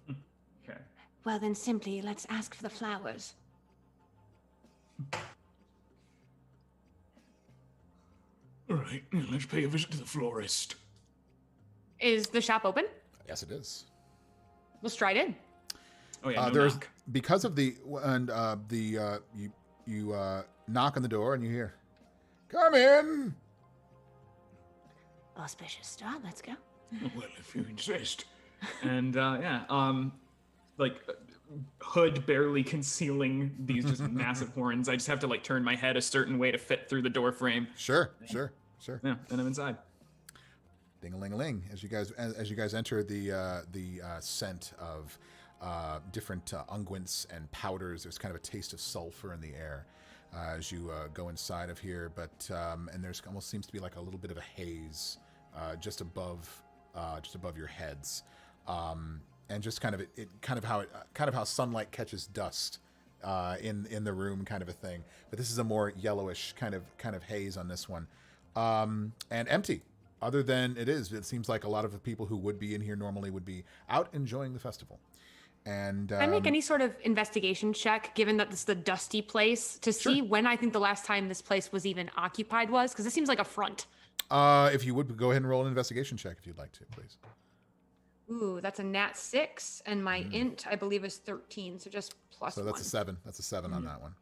Okay. Well, then simply, let's ask for the flowers. All right, let's pay a visit to the florist. Is the shop open? Yes, it is. Let's try it in. Oh yeah, no there's knock. because of the you knock on the door and you hear, "Come in." Auspicious start. Let's go. Well, if you insist. And hood barely concealing these just massive horns. I just have to like turn my head a certain way to fit through the door frame. Sure. Yeah, and I'm inside. Ding-a-ling-a-ling. As you guys enter the scent of different unguents and powders, there's kind of a taste of sulfur in the air as you go inside of here. But and there's almost seems to be like a little bit of a haze just above your heads, and just kind of how sunlight catches dust in the room, kind of a thing. But this is a more yellowish kind of haze on this one, and empty. Other than it seems like a lot of the people who would be in here normally would be out enjoying the festival. And Can I make any sort of investigation check, given that this is a dusty place, to see when I think the last time this place was even occupied was? Because this seems like a front. If you would go ahead and roll an investigation check if you'd like to, please. Ooh, that's a nat 6, and my int, I believe, is 13, so just plus So that's 1. a 7. That's a 7 on that one.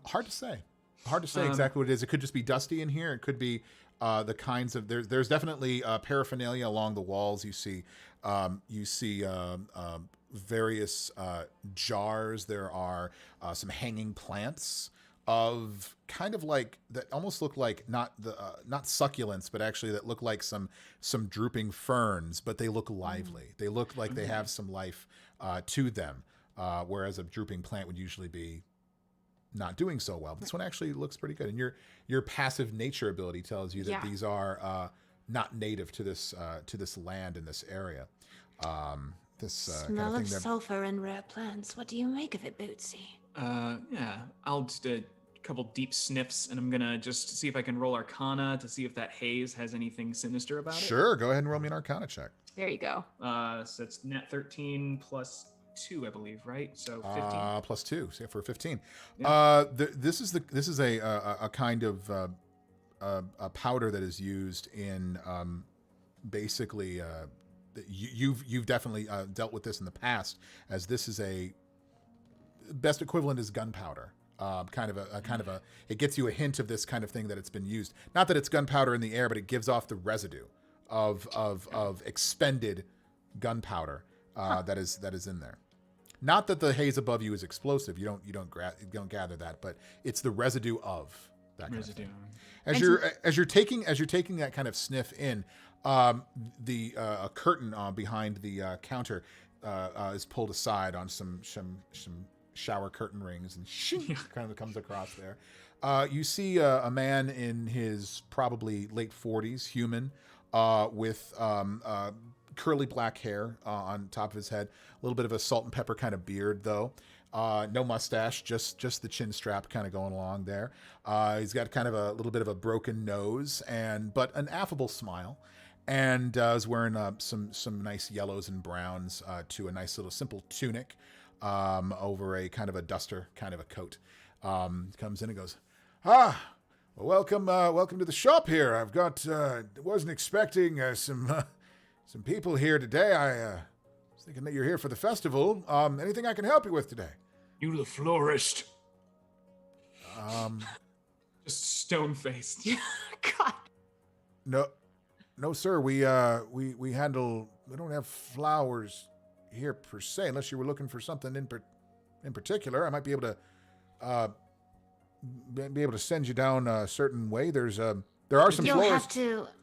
Hard to say. Hard to say exactly what it is. It could just be dusty in here. It could be the kinds of there's definitely paraphernalia along the walls. You see various jars. There are some hanging plants of kind of like that almost look like not succulents, but actually that look like some drooping ferns, but they look lively. They look like they have some life to them, whereas a drooping plant would usually be not doing so well. This one actually looks pretty good, and your passive nature ability tells you that these are not native to this land in this area. Smell of sulfur and rare plants. What do you make of it, Bootsy? Yeah, I'll just a couple deep sniffs, and I'm gonna just see if I can roll Arcana to see if that haze has anything sinister about it. Sure, go ahead and roll me an Arcana check. There you go. So it's nat 13 plus 2, I believe, right? So 15. Plus 2, so for 15. Yeah. This is a kind of a powder that is used in basically. You've definitely dealt with this in the past, as this is a best equivalent is gunpowder. It gets you a hint of this kind of thing that it's been used. Not that it's gunpowder in the air, but it gives off the residue of expended gunpowder that is in there. Not that the haze above you is explosive. You don't gather that, but it's the residue of that kind of thing. As you're taking that kind of sniff in, the a curtain behind the counter is pulled aside on some shower curtain rings, and kind of comes across there. You see a man in his probably late 40s, human, with curly black hair on top of his head, a little bit of a salt and pepper kind of beard, though. No mustache, just the chin strap kind of going along there. He's got kind of a little bit of a broken nose, but an affable smile, and is wearing some nice yellows and browns to a nice little simple tunic over a kind of a duster kind of a coat. Comes in and goes, well, welcome to the shop here. I've got wasn't expecting some people here today. I was thinking that you're here for the festival. Anything I can help you with today? You the florist. Just stone-faced. God. No, sir. We handle. We don't have flowers here per se, unless you were looking for something in particular. I might be able to send you down a certain way. There are some florists.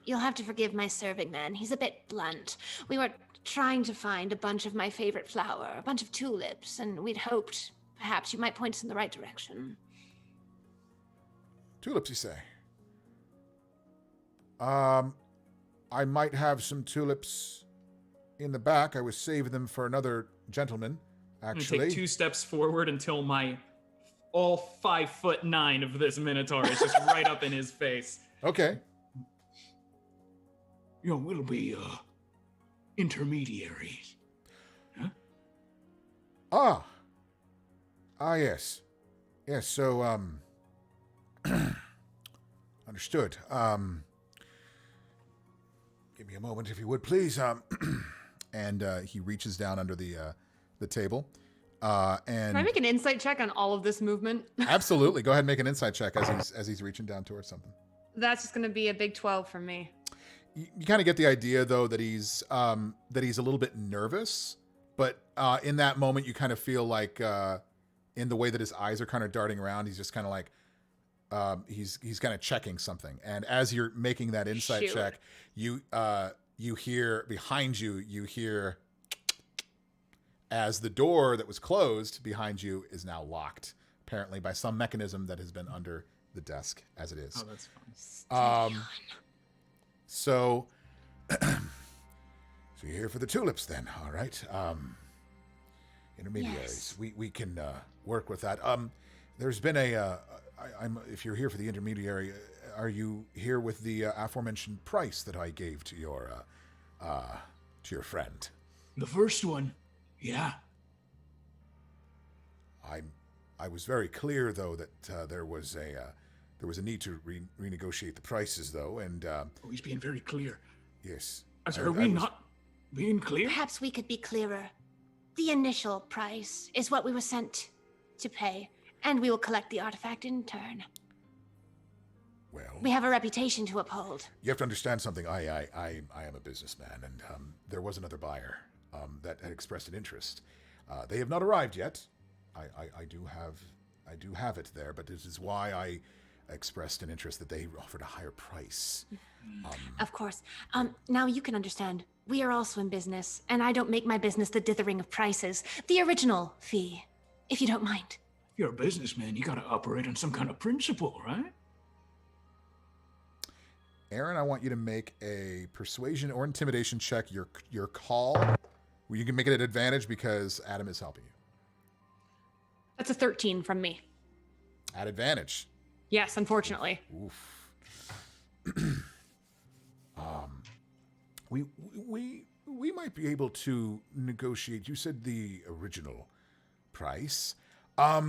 You'll have to forgive my serving man. He's a bit blunt. We were trying to find a bunch of my favorite flower, a bunch of tulips, and we'd hoped perhaps you might point us in the right direction. Tulips, you say? I might have some tulips in the back. I was saving them for another gentleman, actually. I'm gonna take 2 steps forward until all 5'9" of this minotaur is just right up in his face. Okay. We'll be intermediaries. Huh? Yes. Yes, so, understood. Give me a moment, if you would, please. And he reaches down under the table. And can I make an insight check on all of this movement? Absolutely. Go ahead and make an insight check as he's reaching down towards something. That's just going to be a big 12 from me. You kind of get the idea, though, that he's a little bit nervous, but in that moment, you kind of feel like in the way that his eyes are kind of darting around, he's just kind of like he's kind of checking something. And as you're making that insight check, you hear behind you hear as the door that was closed behind you is now locked, apparently by some mechanism that has been under the desk as it is. Oh, that's fun. So you're here for the tulips then, all right? Intermediaries. Yes. We can work with that. There's been if you're here for the intermediary, are you here with the aforementioned price that I gave to your friend? The first one, yeah. I was very clear, though, that there was a need to renegotiate the prices, though, and he's being very clear. Yes. Are we not being clear? Perhaps we could be clearer. The initial price is what we were sent to pay, and we will collect the artifact in turn. Well, we have a reputation to uphold. You have to understand something. I am a businessman, and there was another buyer that had expressed an interest. They have not arrived yet. I do have it there, but this is why I expressed an interest that they offered a higher price. Of course. Now you can understand. We are also in business, and I don't make my business the dithering of prices. The original fee, if you don't mind. If you're a businessman, you gotta operate on some kind of principle, right? Aaron, I want you to make a persuasion or intimidation check. Your call. You can make it an advantage because Adam is helping you. That's a 13 from me. At advantage. Yes, unfortunately. Oof. We might be able to negotiate. You said the original price. I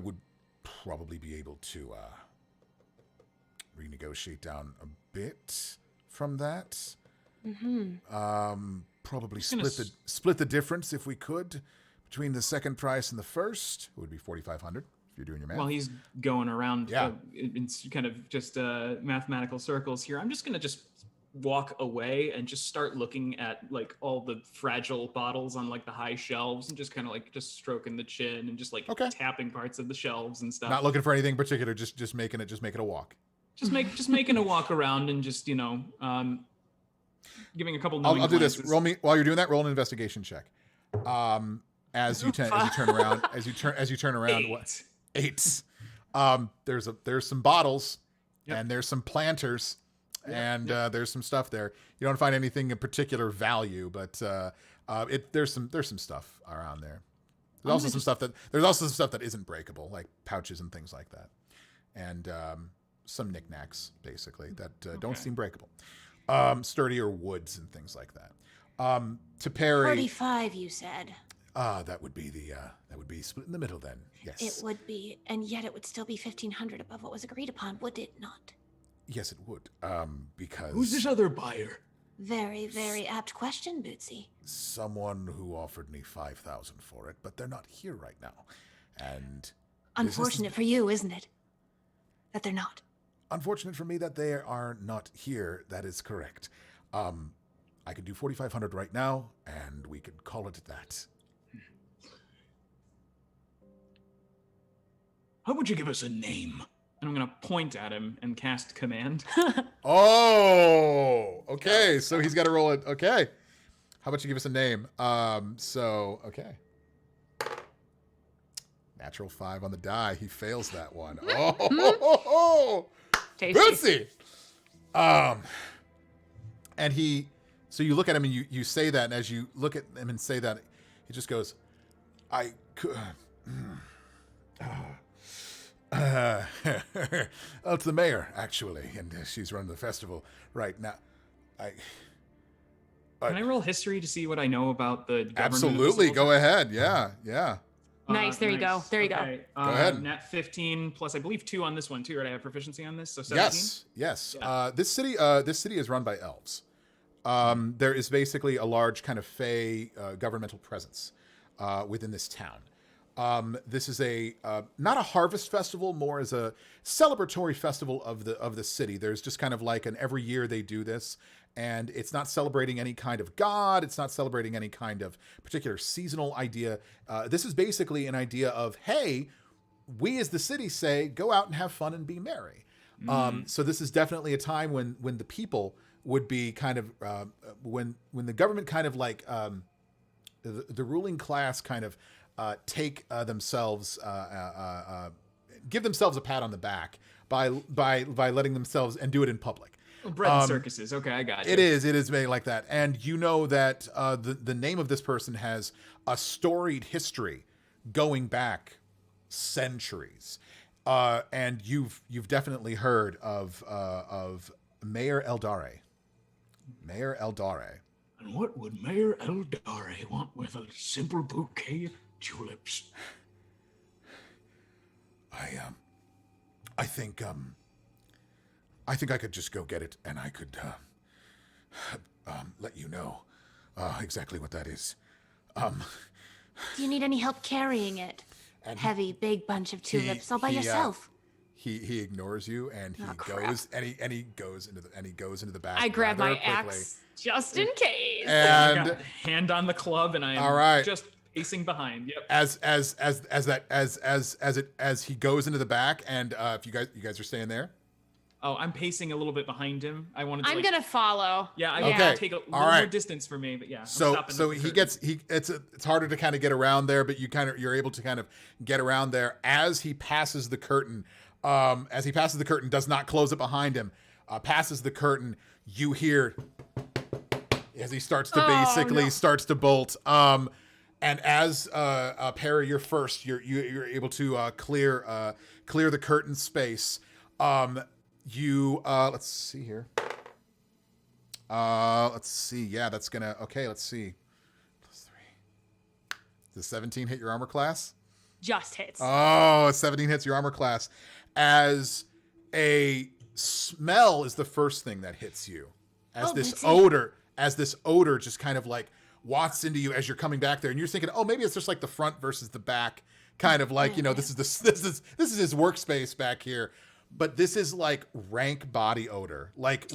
would probably be able to renegotiate down a bit from that. Mm-hmm. Probably split the difference if we could between the second price and the first. It would be 4,500 if you're doing your math. While he's going around in kind of just mathematical circles here, I'm just gonna walk away and just start looking at like all the fragile bottles on like the high shelves and just kind of like just stroking the chin and just like tapping parts of the shelves and stuff. Not looking for anything in particular, just making it a walk. Just making a walk around and just, you know, giving a couple knowing I'll do this. glances. Roll me while you're doing that, roll an investigation check. As you turn around, as you turn around, what? 8. There's some bottles and there's some planters and there's some stuff there. You don't find anything in particular value, but there's some stuff around there. There's also some stuff that isn't breakable, like pouches and things like that, and some knickknacks basically that don't seem breakable. Sturdier woods and things like that. To parry 45, you said. That would be split in the middle then. Yes. It would be, and yet it would still be 1,500 above what was agreed upon, would it not? Yes, it would. Because Who's this other buyer? Very, very apt question, Bootsy. someone who offered me 5,000 for it, but they're not here right now. And unfortunate for you, isn't it? That they're not. Unfortunate for me that they are not here. That is correct. I could do 4,500 right now, and we could call it that. How would you give us a name? And I'm going to point at him and cast command. Oh, okay. So he's got to roll it. Okay. How about you give us a name? Okay. Natural 5 on the die. He fails that one. Oh, Tasty. Bootsy. And so you look at him and you say that, and as you look at him and say that, he just goes, I could. Well, it's the mayor, actually, and she's running the festival right now. Can I roll history to see what I know about the government? Absolutely, go ahead. Yeah. Nice. There you go. There you go. Go ahead. Nat 15 plus, I believe, 2 on this one too. Right? I have proficiency on this, so 17. Yes. Yeah. This city is run by elves. There is basically a large kind of fey governmental presence within this town. This is not a harvest festival, more as a celebratory festival of the city. There's just kind of like every year they do this, and it's not celebrating any kind of god. It's not celebrating any kind of particular seasonal idea. This is basically an idea of, hey, we as the city say, go out and have fun and be merry. So this is definitely a time when the people would be kind of, when the government kind of like, the ruling class kind of, take themselves, give themselves a pat on the back by letting themselves and do it in public. Bread and circuses. Okay, I got you. It is made like that, and you know that the name of this person has a storied history going back centuries, and you've definitely heard of Mayor Eldare. Mayor Eldare. And what would Mayor Eldare want with a simple bouquet of tulips? I think I could just go get it, and I could let you know exactly what that is. Do you need any help carrying it? Heavy, big bunch of tulips all by yourself. He ignores you, and he goes and he goes into the back. I grab my rather quickly. axe just in case. And I got hand on the club, and I am all right. just pacing behind. Yep. As he goes into the back, and if you guys are staying there. Oh, I'm pacing a little bit behind him. I wanted to. I'm gonna follow. Yeah, I Okay. take a little All right. more distance for me, but yeah. I'm So stopping at the curtain. it's harder to kind of get around there, but you're able to kind of get around there as he passes the curtain. Does not close it behind him. Passes the curtain. You hear as he starts to starts to bolt. And as Perry, you're first. You're able to clear the curtain space. Let's see here. Let's see. Yeah, that's gonna. Okay, let's see. +3. Does 17 hit your armor class? Just hits. Oh, 17 hits your armor class. As a smell is the first thing that hits you. As this odor just kind of like wafts into you as you're coming back there, and you're thinking, oh, maybe it's just like the front versus the back, kind of like, this is his workspace back here. But this is like rank body odor, like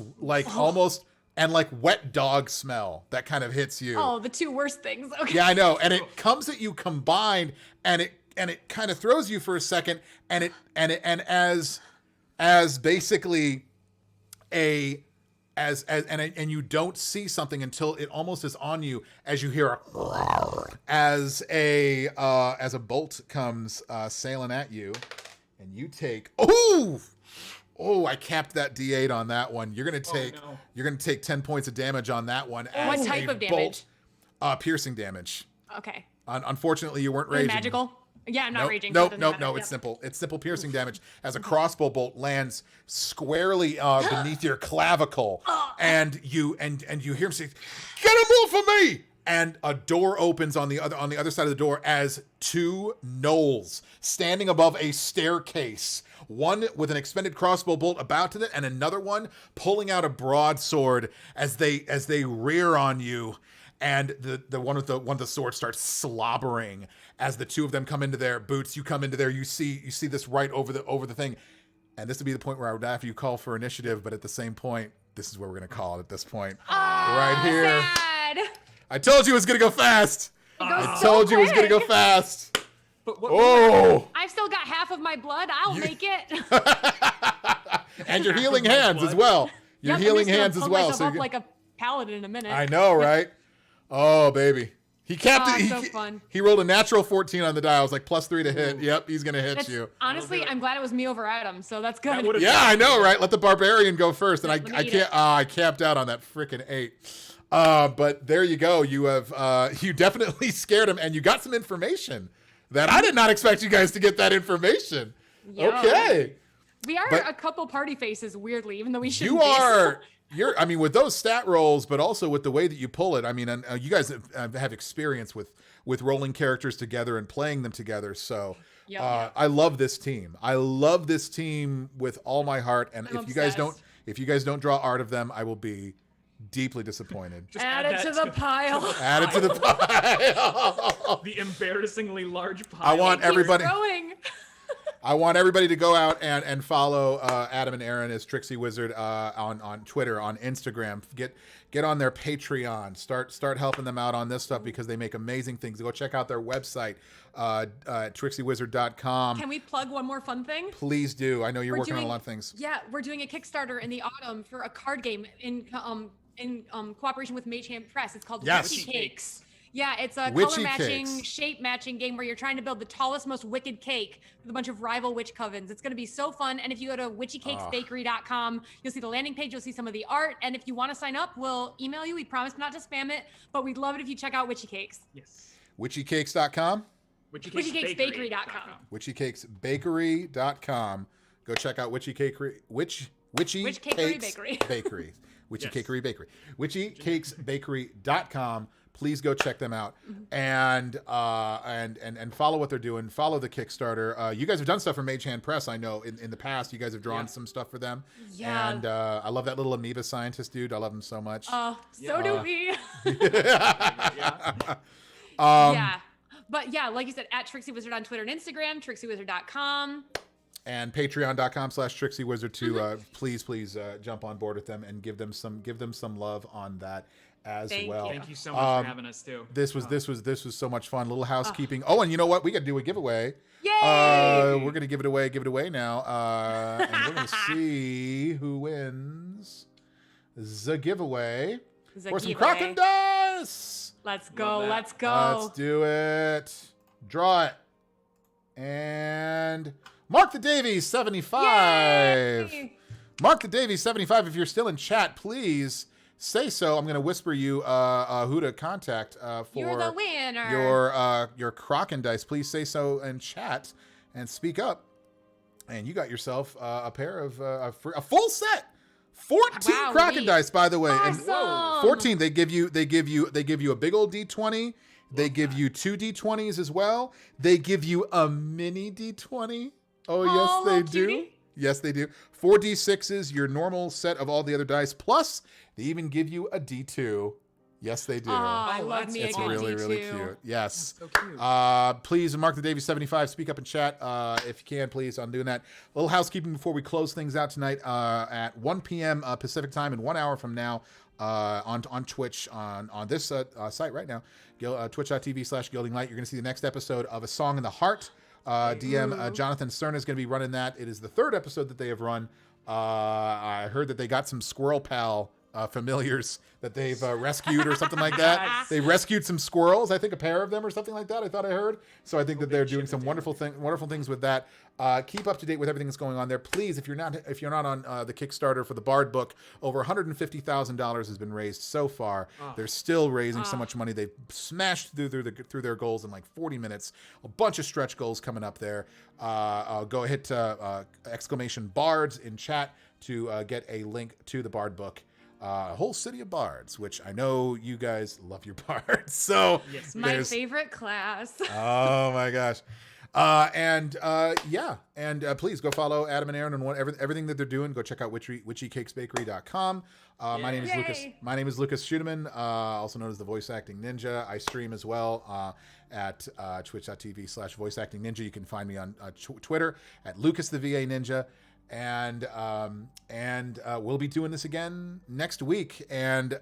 almost and like wet dog smell that kind of hits you. Oh, the two worst things. Okay. Yeah, I know. And it comes at you combined, and it kind of throws you for a second, and as basically and you don't see something until it almost is on you, as you hear as a bolt comes sailing at you, and you take I capped that D8 on that one. You're gonna take 10 points of damage on that one. What type of damage? Piercing damage. Okay. Unfortunately, you weren't raging. Magical? Yeah, I'm not raging. No. It's simple. It's simple piercing damage as a crossbow bolt lands squarely beneath your clavicle, and you hear him say, "Get him off of me!" And a door opens on the other side of the door as two gnolls standing above a staircase. One with an expended crossbow bolt about to it, and another one pulling out a broadsword as they rear on you. And the one with the sword starts slobbering as the two of them come into their boots. You come into there. You see this right over the thing, and this would be the point where I would have you call for initiative. But at the same point, this is where we're gonna call it at this point, right here. Sad. I told you it was gonna go fast. I told you it was gonna go fast. But I've still got half of my blood. I'll make it. And your healing hands as well. Your healing hands as well. So like a paladin in a minute. I know, right? Oh, baby. He capped it. So fun. He rolled a natural 14 on the die. I was like, +3 to hit. Yep, he's going to hit you. Honestly, I'm glad it was me over Adam, so that's good. Yeah, I know, right? Let the barbarian go first. And I capped out on that freaking 8. But there you go. You have you definitely scared him, and you got some information that I did not expect you guys to get that information. Yo. Okay. We are a couple party faces, weirdly, even though we shouldn't be. I mean, with those stat rolls, but also with the way that you pull it. I mean, and you guys have experience with rolling characters together and playing them together. So I love this team. I love this team with all my heart. And if you guys don't draw art of them, I will be deeply disappointed. Just add it to the pile. Add it to the pile. The embarrassingly large pile. I want everybody. Growing. I want everybody to go out and follow Adam and Aaron as Trixie Wizard on Twitter, on Instagram. Get on their Patreon. Start helping them out on this stuff because they make amazing things. Go check out their website, TrixieWizard.com. Can we plug one more fun thing? Please do. I know you're working on a lot of things. Yeah, we're doing a Kickstarter in the autumn for a card game in cooperation with Mage Hand Press. It's called Witchy Cakes. Yeah, it's a color matching, shape matching game where you're trying to build the tallest, most wicked cake with a bunch of rival witch covens. It's going to be so fun. And if you go to witchycakesbakery.com, you'll see the landing page, you'll see some of the art. And if you want to sign up, we'll email you. We promise not to spam it, but we'd love it if you check out Witchy Cakes. Yes. Witchycakes.com? Witchycakesbakery.com. Witchycakesbakery.com. Go check out Witchy Cakes Bakery. Witchy Cakery Bakery. Witchycakesbakery.com. Please go check them out and follow what they're doing. Follow the Kickstarter. You guys have done stuff for Mage Hand Press. I know in the past you guys have drawn some stuff for them. Yeah. And I love that little amoeba scientist dude. I love him so much. So do we. But yeah, like you said, at Trixie Wizard on Twitter and Instagram, TrixieWizard.com. And patreon.com/TrixieWizard to please jump on board with them and give them some love on that as well. Thank you so much for having us too. This was so much fun. Little housekeeping. And you know what? We got to do a giveaway. Yay! We're gonna give it away now. And we're gonna see who wins the giveaway for some Kraken dice. Let's go. Let's do it. Draw it. And Mark the Davies 75. Yay! Mark the Davies 75. If you're still in chat, please say so. I'm going to whisper you who to contact for you're the winner. Your Kraken dice. Please say so in chat and speak up. And you got yourself a pair of a full set. 14 Kraken dice, by the way. Awesome. And 14. They give you a big old D20. They give you 2 D20s as well. They give you a mini D20. Oh, yes, they do. Cutie. Yes, they do. 4 D6s, your normal set of all the other dice. Plus, they even give you a D2. Yes, they do. I love me a good D2. It's really cute. Yes. That's so cute. Please, Mark the Davies 75, speak up in chat if you can, please, on doing that. A little housekeeping before we close things out tonight at 1 p.m. Pacific time and 1 hour from now. on Twitch on this site right now, twitch.tv/gildinglight. You're going to see the next episode of A Song in the Heart. DM Jonathan Cerna is going to be running that. It is the 3rd episode that they have run. I heard that they got some Squirrel Pal familiars that they've rescued or something like that. They rescued some squirrels, I think a pair of them or something like that. I thought I heard. So I think that they're doing some wonderful things with that. Keep up to date with everything that's going on there. Please, if you're not on the Kickstarter for the Bard book, over $150,000 has been raised so far. They're still raising so much money. They've smashed through their goals in like 40 minutes. A bunch of stretch goals coming up there. Go hit !bards in chat to get a link to the Bard book. A whole city of bards, which I know you guys love your bards. So yes, my favorite class. Oh my gosh. Please go follow Adam and Aaron on everything that they're doing. Go check out witchycakesbakery.com. My name is Lucas. My name is Lucas Schuneman, also known as the Voice Acting Ninja. I stream as well at twitch.tv/voiceactingninja. You can find me on Twitter at Lucas the VA Ninja. And we'll be doing this again next week. And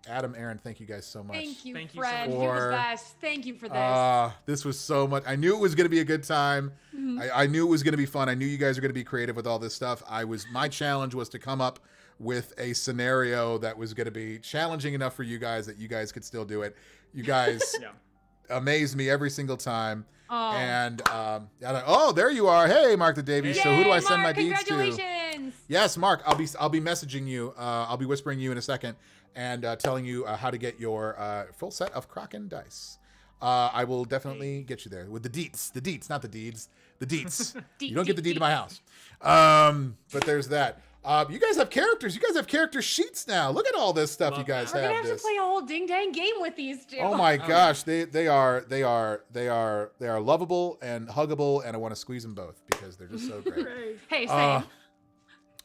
Adam, Aaron, thank you guys so much. Thank you, Fred. You're the best. Thank you for this. This was so much. I knew it was going to be a good time. Mm-hmm. I knew it was going to be fun. I knew you guys are going to be creative with all this stuff. My challenge was to come up with a scenario that was going to be challenging enough for you guys that you guys could still do it. You guys amaze me every single time. Oh. And there you are. Hey, Mark the Davies. So who do I send my beads to? Congratulations. Yes, Mark. I'll be messaging you. I'll be whispering you in a second and telling you how to get your full set of Kraken dice. I will definitely get you there with the deets. The deets, not the deeds. The deets. You don't get the deed to my house. But there's that. You guys have characters. You guys have character sheets now. Look at all this stuff you guys have. We're gonna have to play a whole ding dang game with these two. Oh my gosh, they are lovable and huggable, and I want to squeeze them both because they're just so great. Hey, same.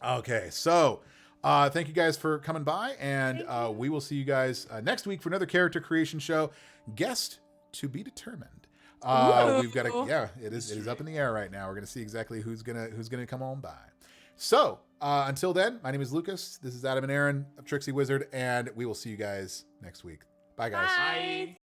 Okay, so thank you guys for coming by, and we will see you guys next week for another character creation show. Guest to be determined. We've got it is up in the air right now. We're gonna see exactly who's gonna come on by. So until then, my name is Lucas. This is Adam and Aaron of Trixie Wizard, and we will see you guys next week. Bye, guys. Bye.